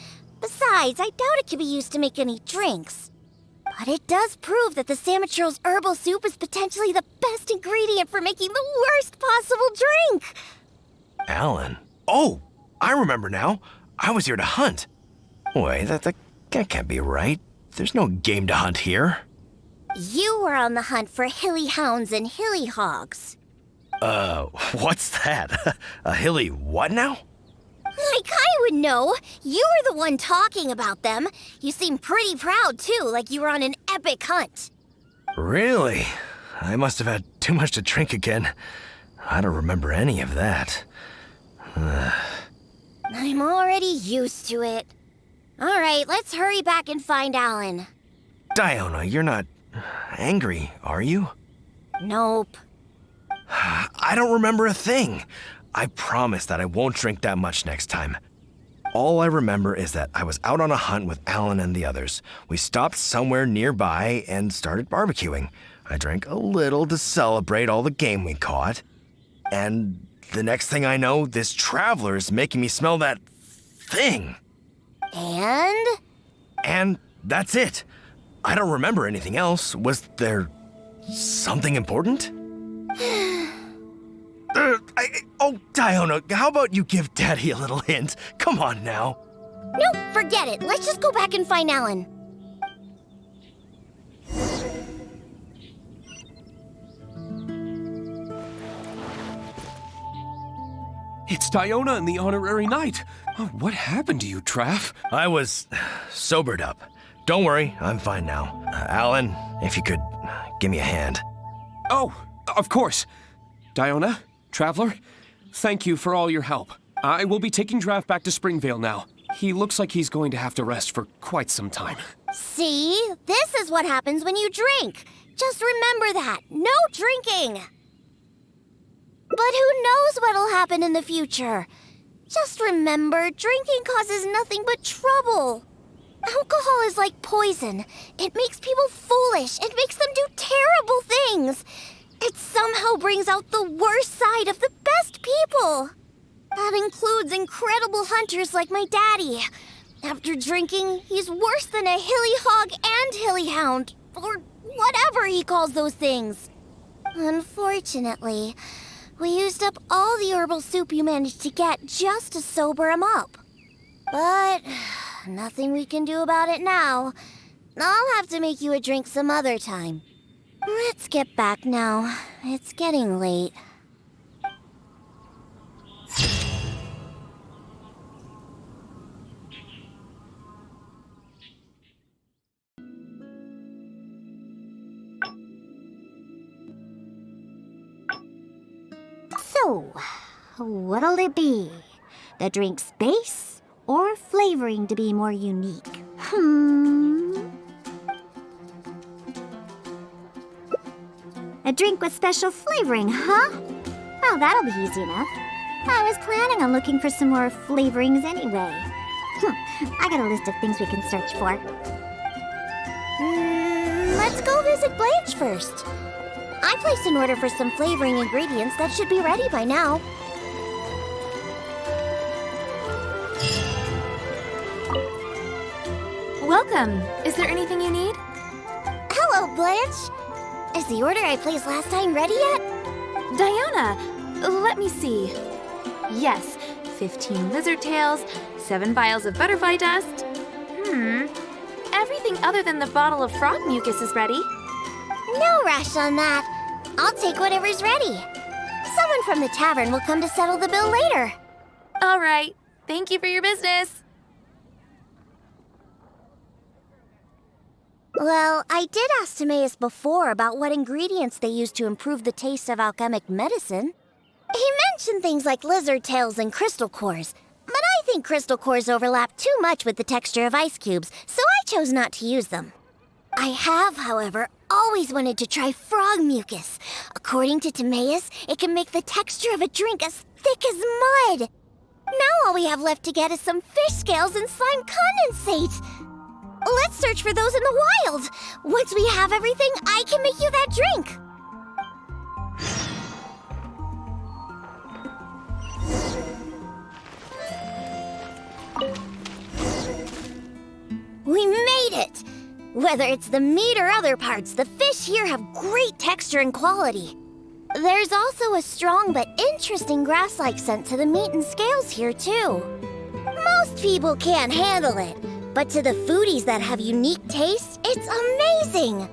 Besides, I doubt it can be used to make any drinks. But it does prove that the Samatrol's herbal soup is potentially the best ingredient for making the worst possible drink. Alan? Oh, I remember now. I was here to hunt. Wait, that can't be right. There's no game to hunt here. You were on the hunt for hilly hounds and hilly hogs. What's that? A hilly what now? Like I would know. You were the one talking about them. You seem pretty proud, too, like you were on an epic hunt. Really? I must have had too much to drink again. I don't remember any of that. I'm already used to it. All right, let's hurry back and find Alan. Diona, you're not angry, are you? Nope. I don't remember a thing. I promise that I won't drink that much next time. All I remember is that I was out on a hunt with Alan and the others. We stopped somewhere nearby and started barbecuing. I drank a little to celebrate all the game we caught. And the next thing I know, this traveler is making me smell that thing. And? And that's it. I don't remember anything else. Was there something important? Oh, Diona, how about you give Daddy a little hint? Come on now. Nope, forget it. Let's just go back and find Alan. It's Diona and the honorary knight. Oh, what happened to you, Trav? I was sobered up. Don't worry, I'm fine now. Alan, if you could give me a hand. Oh, of course. Diona, Traveler, thank you for all your help. I will be taking Trav back to Springvale now. He looks like he's going to have to rest for quite some time. See? This is what happens when you drink. Just remember that. No drinking. But who knows what'll happen in the future? Just remember, drinking causes nothing but trouble. Alcohol is like poison. It makes people foolish. It makes them do terrible things. It somehow brings out the worst side of the best people. That includes incredible hunters like my daddy. After drinking, he's worse than a hilly hog and hilly hound, or whatever he calls those things. Unfortunately, we used up all the herbal soup you managed to get just to sober him up. But nothing we can do about it now. I'll have to make you a drink some other time. Let's get back now. It's getting late. So, what'll it be? The drink's base or flavoring to be more unique? A drink with special flavoring, huh? Well, that'll be easy enough. I was planning on looking for some more flavorings anyway. I got a list of things we can search for. Let's go visit Blanche first. I placed an order for some flavoring ingredients that should be ready by now. Welcome. Is there anything you need? Hello, Blanche. Is the order I placed last time ready yet? Diona, let me see. Yes, 15 lizard tails, 7 vials of butterfly dust. Everything other than the bottle of frog mucus is ready. No rush on that. I'll take whatever's ready. Someone from the tavern will come to settle the bill later. All right. Thank you for your business. Well, I did ask Timaeus before about what ingredients they use to improve the taste of alchemic medicine. He mentioned things like lizard tails and crystal cores, but I think crystal cores overlap too much with the texture of ice cubes, so I chose not to use them. I have, however, always wanted to try frog mucus. According to Timaeus, it can make the texture of a drink as thick as mud. Now all we have left to get is some fish scales and slime condensate. Let's search for those in the wild. Once we have everything, I can make you that drink. We made it! Whether it's the meat or other parts, the fish here have great texture and quality. There's also a strong but interesting grass-like scent to the meat and scales here, too. Most people can't handle it, but to the foodies that have unique tastes, it's amazing!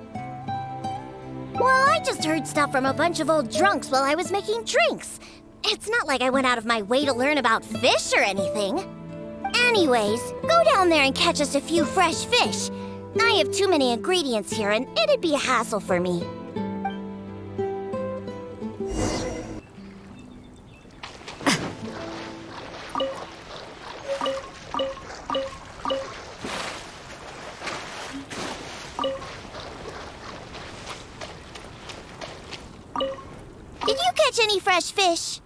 Well, I just heard stuff from a bunch of old drunks while I was making drinks. It's not like I went out of my way to learn about fish or anything. Anyways, go down there and catch us a few fresh fish. I have too many ingredients here, and it'd be a hassle for me. Did you catch any fresh fish?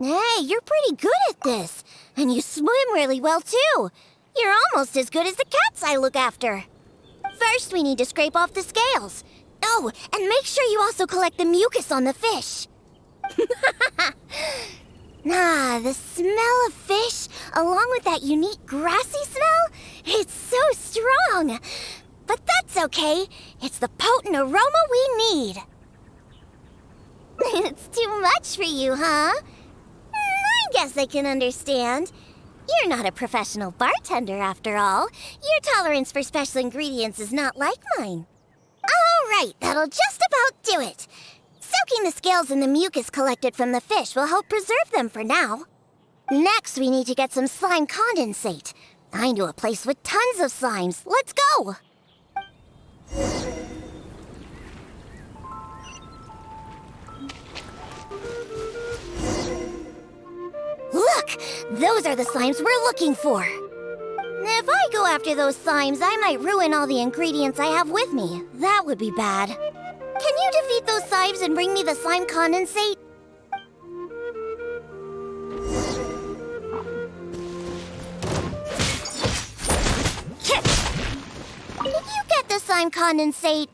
Hey, you're pretty good at this. And you swim really well, too. You're almost as good as the cats I look after. First, we need to scrape off the scales. Oh, and make sure you also collect the mucus on the fish. The smell of fish, along with that unique grassy smell, it's so strong. But that's okay. It's the potent aroma we need. It's too much for you, huh? I guess I can understand. You're not a professional bartender, after all. Your tolerance for special ingredients is not like mine. All right, that'll just about do it. Soaking the scales in the mucus collected from the fish will help preserve them for now. Next, we need to get some slime condensate. I know a place with tons of slimes. Let's go! Look! Those are the slimes we're looking for. If I go after those slimes, I might ruin all the ingredients I have with me. That would be bad. Can you defeat those slimes and bring me the slime condensate? Did you get the slime condensate?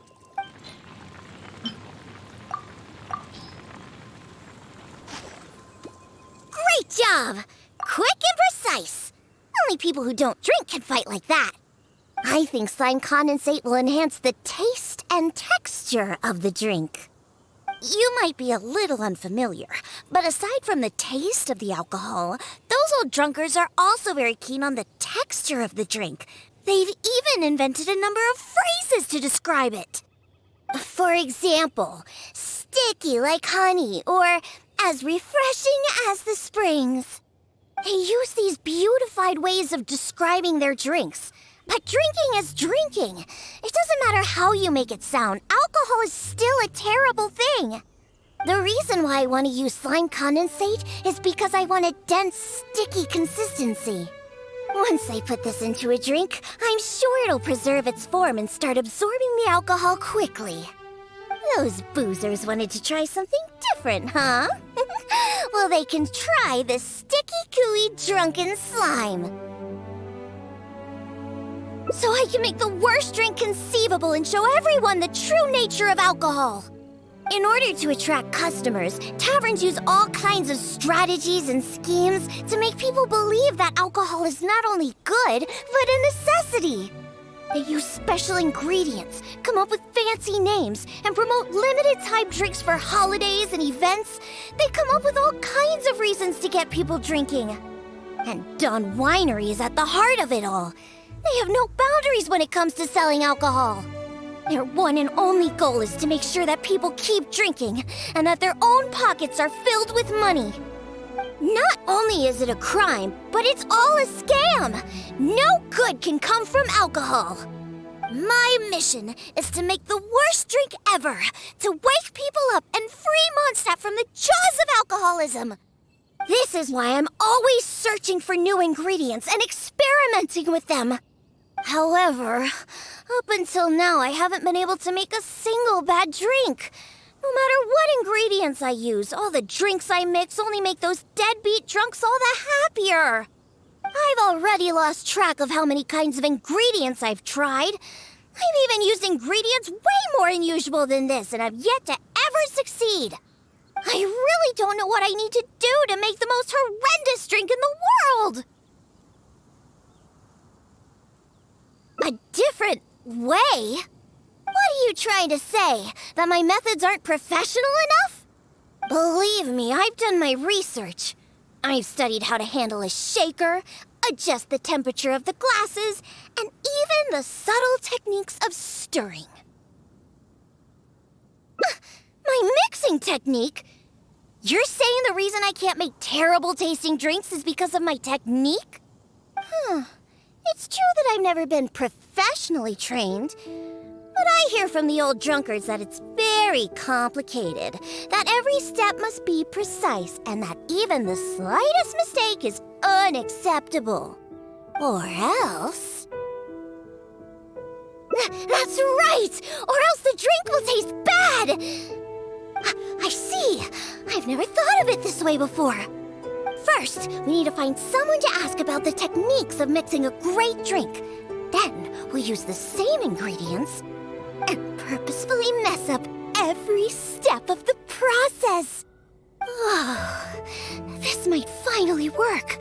Great job! Quick and precise. Only people who don't drink can fight like that. I think slime condensate will enhance the taste and texture of the drink. You might be a little unfamiliar, but aside from the taste of the alcohol, those old drunkards are also very keen on the texture of the drink. They've even invented a number of phrases to describe it. For example, sticky like honey, or as refreshing as the springs. They use these beautified ways of describing their drinks. But drinking is drinking. It doesn't matter how you make it sound. Alcohol is still a terrible thing. The reason why I want to use slime condensate is because I want a dense, sticky consistency. Once I put this into a drink, I'm sure it'll preserve its form and start absorbing the alcohol quickly. Those boozers wanted to try something different, huh? Well, they can try this sticky, gooey, drunken slime. So I can make the worst drink conceivable and show everyone the true nature of alcohol. In order to attract customers, taverns use all kinds of strategies and schemes to make people believe that alcohol is not only good, but a necessity. They use special ingredients, come up with fancy names, and promote limited-time drinks for holidays and events. They come up with all kinds of reasons to get people drinking. And Dawn Winery is at the heart of it all. They have no boundaries when it comes to selling alcohol. Their one and only goal is to make sure that people keep drinking and that their own pockets are filled with money. Not only is it a crime, but it's all a scam. No good can come from alcohol. My mission is to make the worst drink ever, to wake people up and free Mondstadt from the jaws of alcoholism. This is why I'm always searching for new ingredients and experimenting with them. However, up until now, I haven't been able to make a single bad drink. No matter what ingredients I use, all the drinks I mix only make those deadbeat drunks all the happier. I've already lost track of how many kinds of ingredients I've tried. I've even used ingredients way more unusual than this, and I've yet to ever succeed. I really don't know what I need to do to make the most horrendous drink in the world. A different way? What are you trying to say? That my methods aren't professional enough? Believe me, I've done my research. I've studied how to handle a shaker, adjust the temperature of the glasses, and even the subtle techniques of stirring. My mixing technique? You're saying the reason I can't make terrible tasting drinks is because of my technique? It's true that I've never been professionally trained, but I hear from the old drunkards that it's very complicated, that every step must be precise, and that even the slightest mistake is unacceptable. Or else... That's right! Or else the drink will taste bad! I see! I've never thought of it this way before. First, we need to find someone to ask about the techniques of mixing a great drink. Then, we'll use the same ingredients and purposefully mess up every step of the process. This might finally work.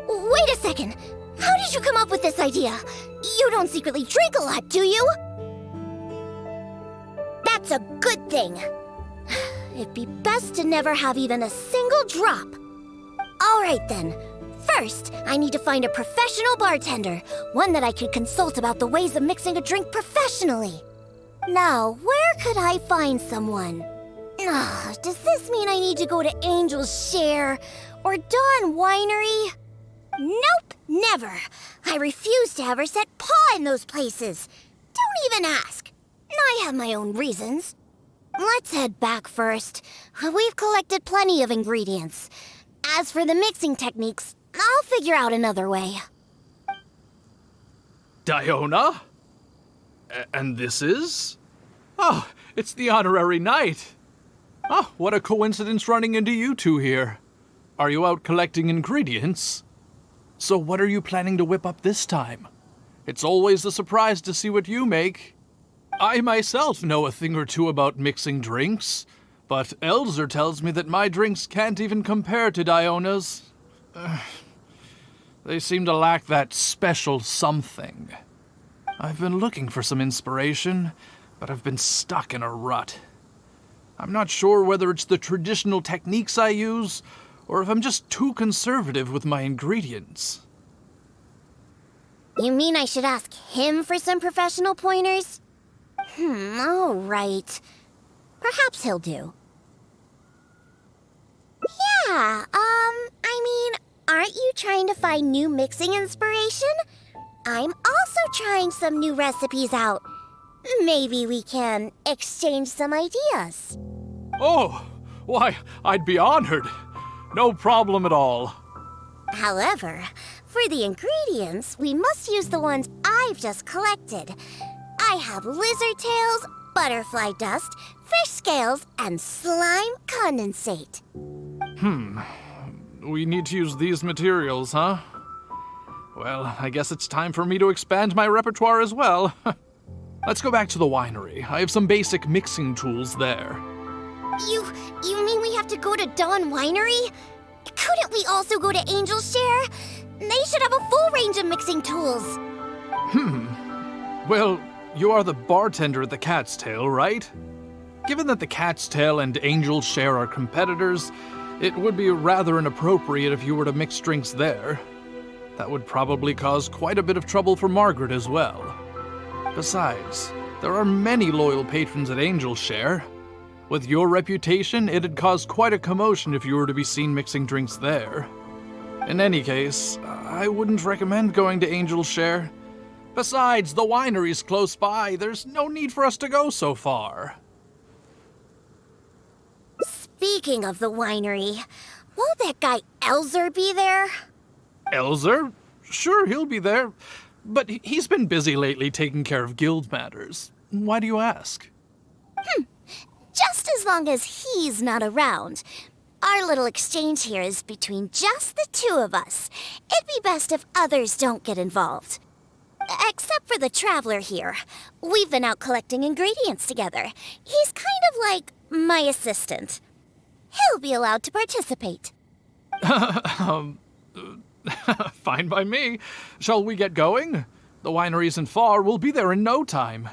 Wait a second. How did you come up with this idea? You don't secretly drink a lot, do you? That's a good thing. It'd be best to never have even a single drop. All right then. First, I need to find a professional bartender, one that I could consult about the ways of mixing a drink professionally. Now, where could I find someone? Does this mean I need to go to Angel's Share or Dawn Winery? Nope, never. I refuse to ever set paw in those places. Don't even ask. I have my own reasons. Let's head back first. We've collected plenty of ingredients. As for the mixing techniques, I'll figure out another way. Diona? And this is? Oh, it's the honorary knight. Oh, what a coincidence running into you two here. Are you out collecting ingredients? So what are you planning to whip up this time? It's always a surprise to see what you make. I myself know a thing or two about mixing drinks, but Elzer tells me that my drinks can't even compare to Diona's. They seem to lack that special something. I've been looking for some inspiration, but I've been stuck in a rut. I'm not sure whether it's the traditional techniques I use, or if I'm just too conservative with my ingredients. You mean I should ask him for some professional pointers? All right. Perhaps he'll do. Yeah, aren't you trying to find new mixing inspiration? I'm also trying some new recipes out. Maybe we can exchange some ideas. Oh, why, I'd be honored. No problem at all. However, for the ingredients, we must use the ones I've just collected. I have lizard tails, butterfly dust, fish scales, and slime condensate. We need to use these materials, huh? Well, I guess it's time for me to expand my repertoire as well. Let's go back to the winery. I have some basic mixing tools there. You mean we have to go to Dawn Winery? Couldn't we also go to Angel's Share? They should have a full range of mixing tools. Well, you are the bartender at the Cat's Tail, right? Given that the Cat's Tail and Angel's Share are competitors, It would be rather inappropriate if you were to mix drinks there. That would probably cause quite a bit of trouble for Margaret as well. Besides, there are many loyal patrons at Angel's Share. With your reputation, it'd cause quite a commotion if you were to be seen mixing drinks there. In any case, I wouldn't recommend going to Angel's Share. Besides, the winery's close by. There's no need for us to go so far. Speaking of the winery, won't that guy Elzer be there? Elzer? Sure, he'll be there. But he's been busy lately taking care of guild matters. Why do you ask? Just as long as he's not around. Our little exchange here is between just the two of us. It'd be best if others don't get involved. Except for the traveler here. We've been out collecting ingredients together. He's kind of like my assistant. He'll be allowed to participate. Fine by me. Shall we get going? The winery isn't far. We'll be there in no time.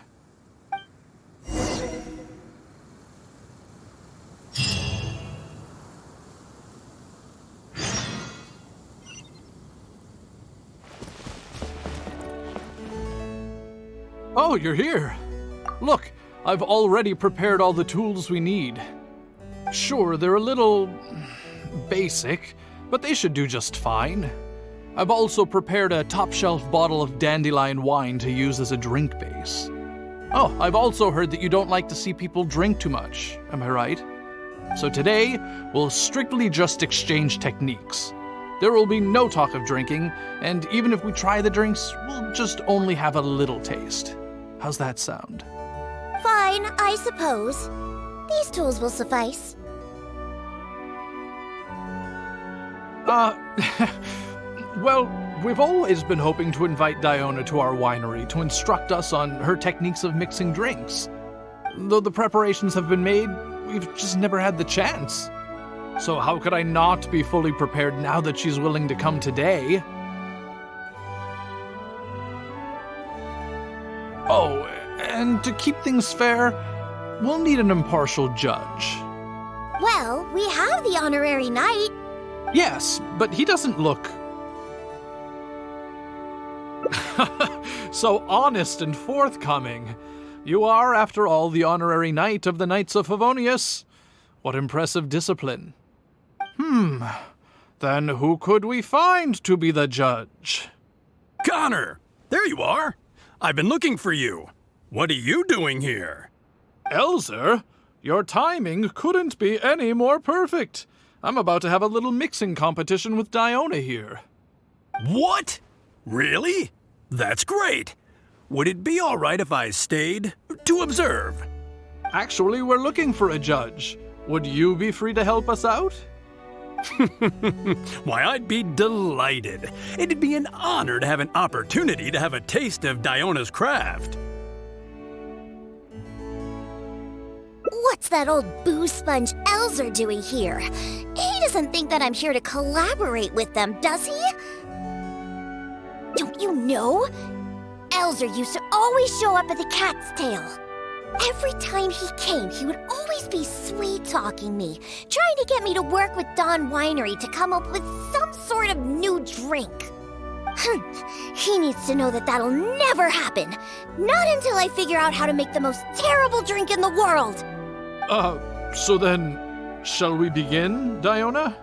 Oh, you're here. Look, I've already prepared all the tools we need. Sure, they're a little basic, but they should do just fine. I've also prepared a top-shelf bottle of dandelion wine to use as a drink base. Oh, I've also heard that you don't like to see people drink too much, am I right? So today, we'll strictly just exchange techniques. There will be no talk of drinking, and even if we try the drinks, we'll just only have a little taste. How's that sound? Fine, I suppose. These tools will suffice. Well, we've always been hoping to invite Diona to our winery to instruct us on her techniques of mixing drinks. Though the preparations have been made, we've just never had the chance. So how could I not be fully prepared now that she's willing to come today? Oh, and to keep things fair, we'll need an impartial judge. Well, we have the honorary knight. Yes, but he doesn't look so honest and forthcoming. You are, after all, the honorary knight of the Knights of Favonius. What impressive discipline. Then who could we find to be the judge? Connor! There you are! I've been looking for you. What are you doing here? Elzer, your timing couldn't be any more perfect. I'm about to have a little mixing competition with Diona here. What? Really? That's great. Would it be all right if I stayed to observe? Actually, we're looking for a judge. Would you be free to help us out? Why, I'd be delighted. It'd be an honor to have an opportunity to have a taste of Diona's craft. What's that old booze sponge Elzer doing here? He doesn't think that I'm here to collaborate with them, does he? Don't you know? Elzer used to always show up at the Cat's Tail. Every time he came, he would always be sweet-talking me, trying to get me to work with Dawn Winery to come up with some sort of new drink. He needs to know that that'll never happen. Not until I figure out how to make the most terrible drink in the world. So then, shall we begin, Diona?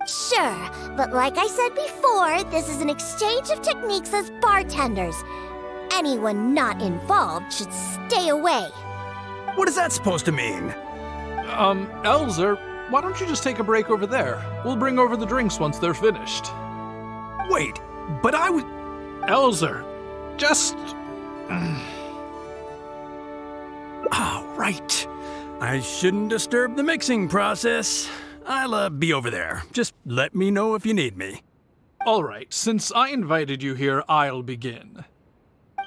Sure, but like I said before, this is an exchange of techniques as bartenders. Anyone not involved should stay away. What is that supposed to mean? Elzer, why don't you just take a break over there? We'll bring over the drinks once they're finished. Wait, but I was... Elzer, just... Right. I shouldn't disturb the mixing process. I'll be over there. Just let me know if you need me. All right, since I invited you here, I'll begin.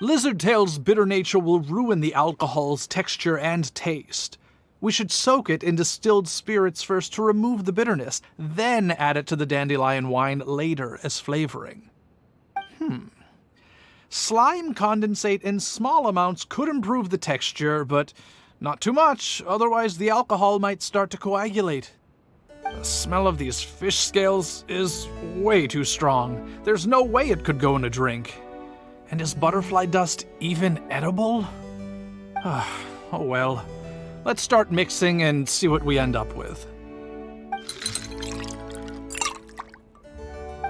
Lizardtail's bitter nature will ruin the alcohol's texture and taste. We should soak it in distilled spirits first to remove the bitterness, then add it to the dandelion wine later as flavoring. Slime condensate in small amounts could improve the texture, but not too much, otherwise the alcohol might start to coagulate. The smell of these fish scales is way too strong. There's no way it could go in a drink. And is butterfly dust even edible? Oh well. Let's start mixing and see what we end up with.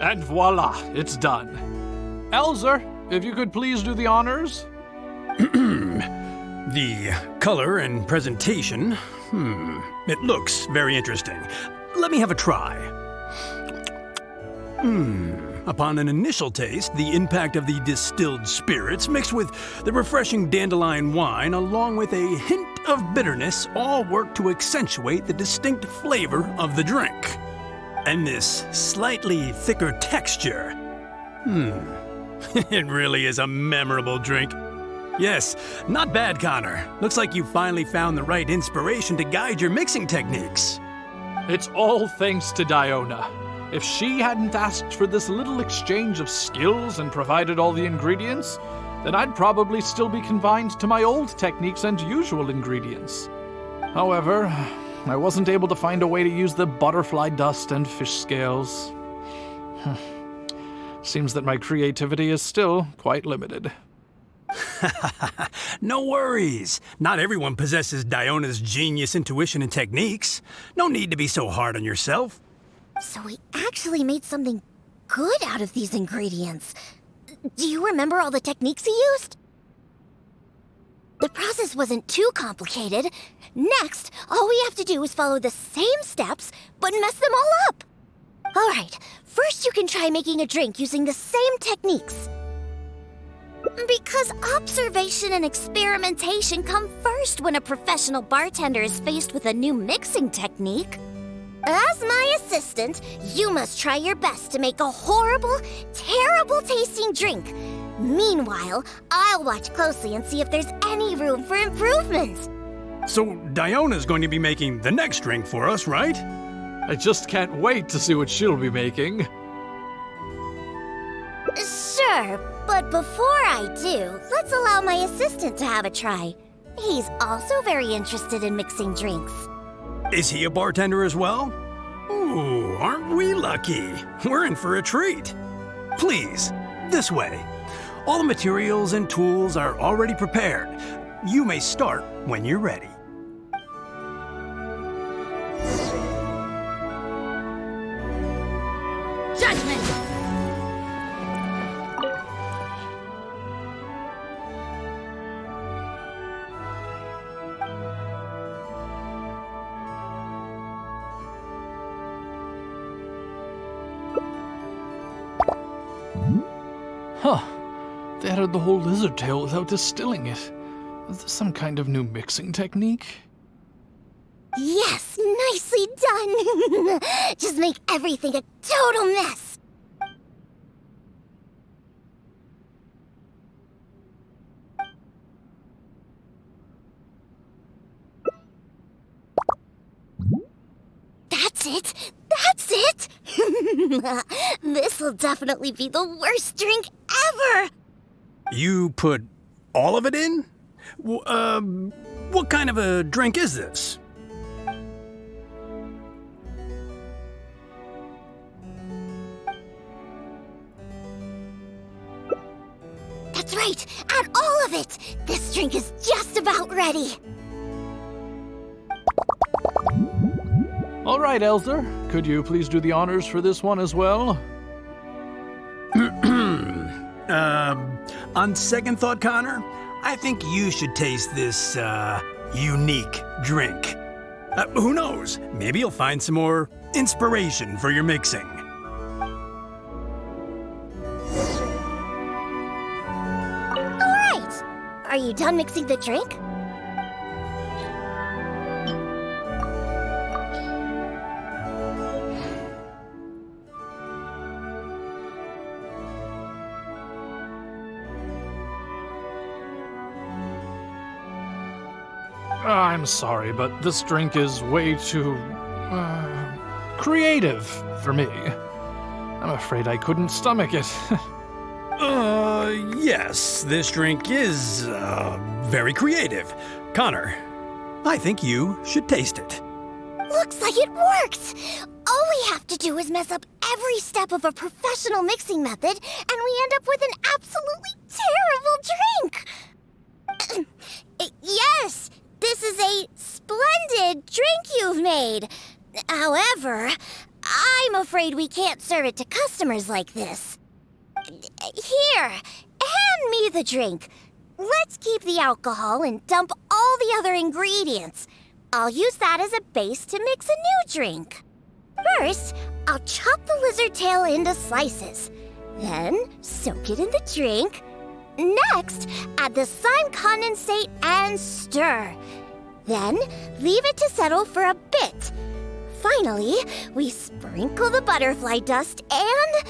And voila, it's done. Elzer, if you could please do the honors. The color and presentation. It looks very interesting. Let me have a try. Upon an initial taste, the impact of the distilled spirits mixed with the refreshing dandelion wine along with a hint of bitterness all work to accentuate the distinct flavor of the drink. And this slightly thicker texture. It really is a memorable drink. Yes, not bad, Connor. Looks like you finally found the right inspiration to guide your mixing techniques. It's all thanks to Diona. If she hadn't asked for this little exchange of skills and provided all the ingredients, then I'd probably still be confined to my old techniques and usual ingredients. However, I wasn't able to find a way to use the butterfly dust and fish scales. Seems that my creativity is still quite limited. No worries. Not everyone possesses Diona's genius intuition and techniques. No need to be so hard on yourself. So we actually made something good out of these ingredients. Do you remember all the techniques he used? The process wasn't too complicated. Next, all we have to do is follow the same steps, but mess them all up. All right, first you can try making a drink using the same techniques. Because observation and experimentation come first when a professional bartender is faced with a new mixing technique. As my assistant, you must try your best to make a horrible, terrible tasting drink. Meanwhile, I'll watch closely and see if there's any room for improvement. So Diona's going to be making the next drink for us, right? I just can't wait to see what she'll be making. Sure, but before I do, let's allow my assistant to have a try. He's also very interested in mixing drinks. Is he a bartender as well? Ooh, aren't we lucky? We're in for a treat. Please, this way. All the materials and tools are already prepared. You may start when you're ready. Judgment! Huh. They added the whole lizard tail without distilling it. Is this some kind of new mixing technique? Yes, nicely done! Just make everything a total mess! That's it! That's it! This'll definitely be the worst drink ever! You put all of it in? What kind of a drink is this? That's right! Add all of it! This drink is just about ready! All right, Elzer. Could you please do the honors for this one as well? On second thought, Connor, I think you should taste this, unique drink. Who knows? Maybe you'll find some more inspiration for your mixing. All right! Are you done mixing the drink? I'm sorry, but this drink is way too, creative for me. I'm afraid I couldn't stomach it. Yes, this drink is, very creative. Connor, I think you should taste it. Looks like it worked! All we have to do is mess up every step of a professional mixing method, and we end up with an absolutely terrible drink! Yes, this is a splendid drink you've made. However, I'm afraid we can't serve it to customers like this. Here, hand me the drink. Let's keep the alcohol and dump all the other ingredients. I'll use that as a base to mix a new drink. First, I'll chop the lizard tail into slices. Then, soak it in the drink. Next, add the slime condensate and stir. Then, leave it to settle for a bit. Finally, we sprinkle the butterfly dust and...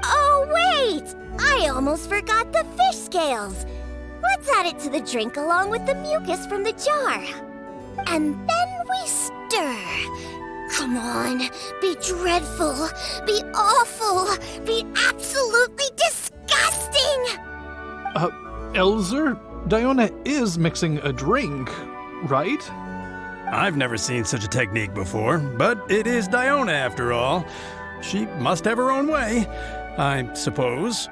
Oh, wait! I almost forgot the fish scales. Let's add it to the drink along with the mucus from the jar. And then we stir. Come on, be dreadful, be awful, be absolutely disgusting! Elzer, Diona is mixing a drink, right? I've never seen such a technique before, but it is Diona after all. She must have her own way, I suppose.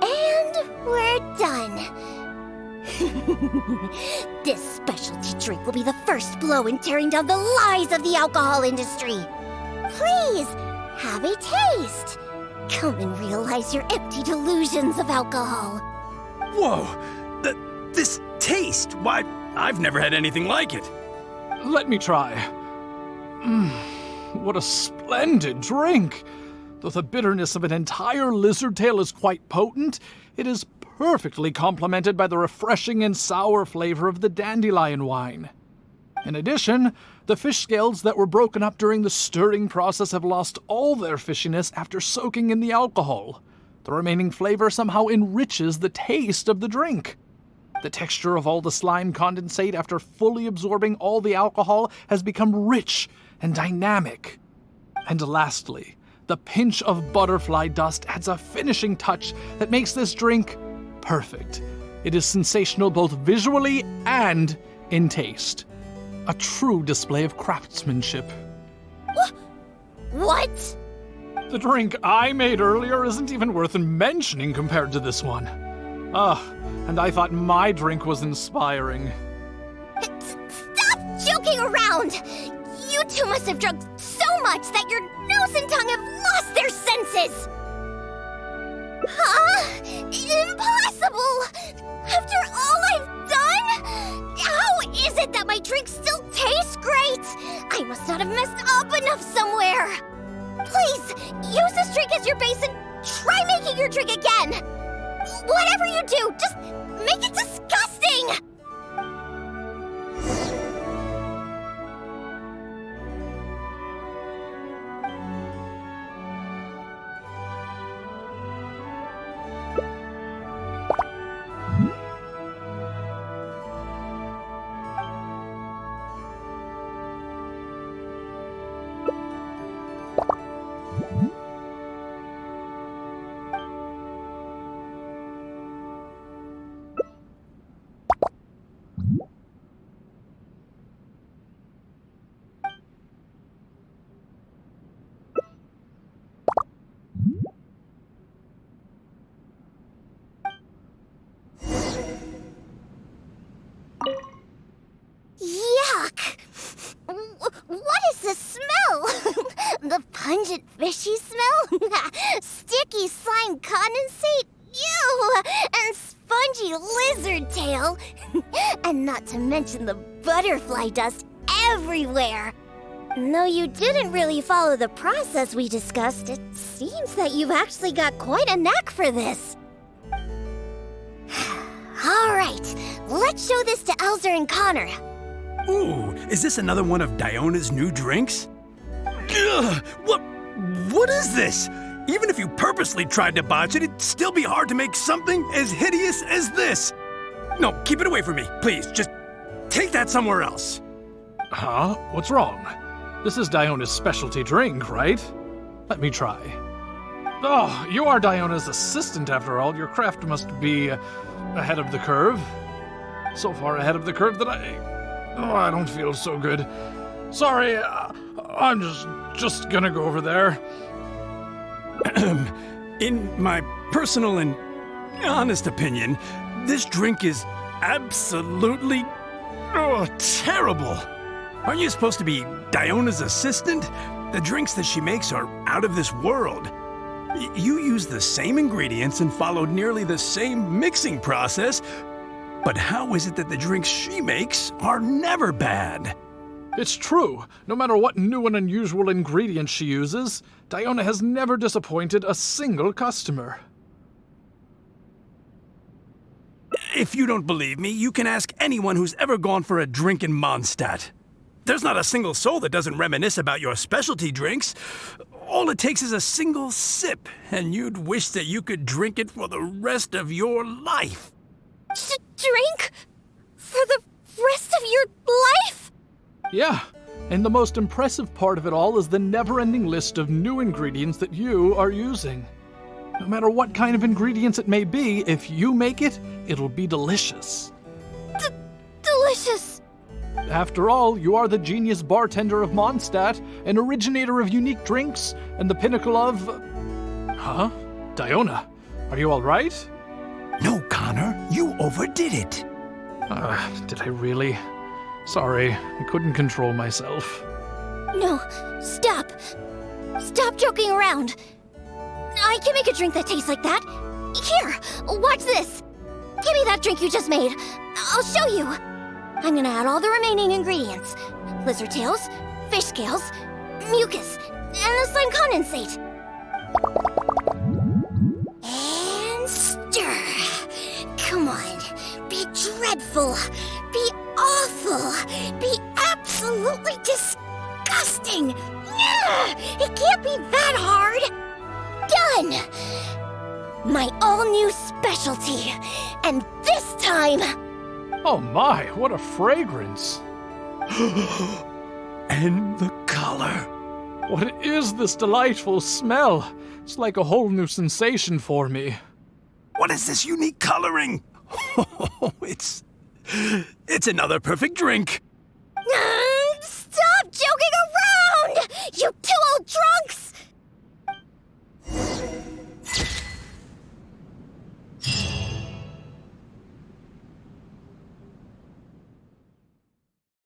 And we're done. This specialty drink will be the first blow in tearing down the lies of the alcohol industry. Please, have a taste. Come and realize your empty delusions of alcohol. Whoa! This taste! Why, I've never had anything like it. Let me try. What a splendid drink! Though the bitterness of an entire lizard tail is quite potent, it is perfectly complemented by the refreshing and sour flavor of the dandelion wine. In addition, the fish scales that were broken up during the stirring process have lost all their fishiness after soaking in the alcohol. The remaining flavor somehow enriches the taste of the drink. The texture of all the slime condensate after fully absorbing all the alcohol has become rich and dynamic. And lastly, the pinch of butterfly dust adds a finishing touch that makes this drink perfect. It is sensational both visually and in taste. A true display of craftsmanship. What? The drink I made earlier isn't even worth mentioning compared to this one. And I thought my drink was inspiring. Stop joking around! You two must have drunk so much that your nose and tongue have lost their senses! Huh? Impossible! After all I've done? How is it that my drink still tastes great? I must not have messed up enough somewhere. Please, use this drink as your base and try making your drink again. Whatever you do, just make it disgusting! Yuck! What is this smell? The pungent fishy smell? Sticky slime condensate? Ew! And spongy lizard tail? And not to mention the butterfly dust everywhere. Though you didn't really follow the process we discussed, it seems that you've actually got quite a knack for this. All right, let's show this to Elzer and Connor. Ooh, is this another one of Diona's new drinks? Ugh, what is this? Even if you purposely tried to botch it, it'd still be hard to make something as hideous as this. No, keep it away from me, please. Just take that somewhere else. Huh? What's wrong? This is Diona's specialty drink, right? Let me try. Oh, you are Diona's assistant after all. Your craft must be ahead of the curve. So far ahead of the curve that Oh, I don't feel so good. Sorry, I'm just gonna go over there. In my personal and honest opinion, this drink is absolutely terrible. Aren't you supposed to be Diona's assistant? The drinks that she makes are out of this world. You use the same ingredients and followed nearly the same mixing process, but how is it that the drinks she makes are never bad? It's true. No matter what new and unusual ingredients she uses, Diona has never disappointed a single customer. If you don't believe me, you can ask anyone who's ever gone for a drink in Mondstadt. There's not a single soul that doesn't reminisce about your specialty drinks. All it takes is a single sip, and you'd wish that you could drink it for the rest of your life. Drink? For the rest of your life? Yeah, and the most impressive part of it all is the never-ending list of new ingredients that you are using. No matter what kind of ingredients it may be, if you make it, it'll be delicious. Delicious! After all, you are the genius bartender of Mondstadt, an originator of unique drinks, and the pinnacle of... Huh? Diona, are you all right? No, Connor, you overdid it. Did I really? Sorry, I couldn't control myself. No, stop. Stop joking around. I can make a drink that tastes like that. Here, watch this. Give me that drink you just made. I'll show you. I'm gonna add all the remaining ingredients. Lizard tails, fish scales, mucus, and the slime condensate. And stir. Come on. Be dreadful. Be awful. Be absolutely disgusting. It can't be that hard. Done. My all-new specialty. And this time... Oh my, what a fragrance. And the color. What is this delightful smell? It's like a whole new sensation for me. What is this unique coloring? It's another perfect drink.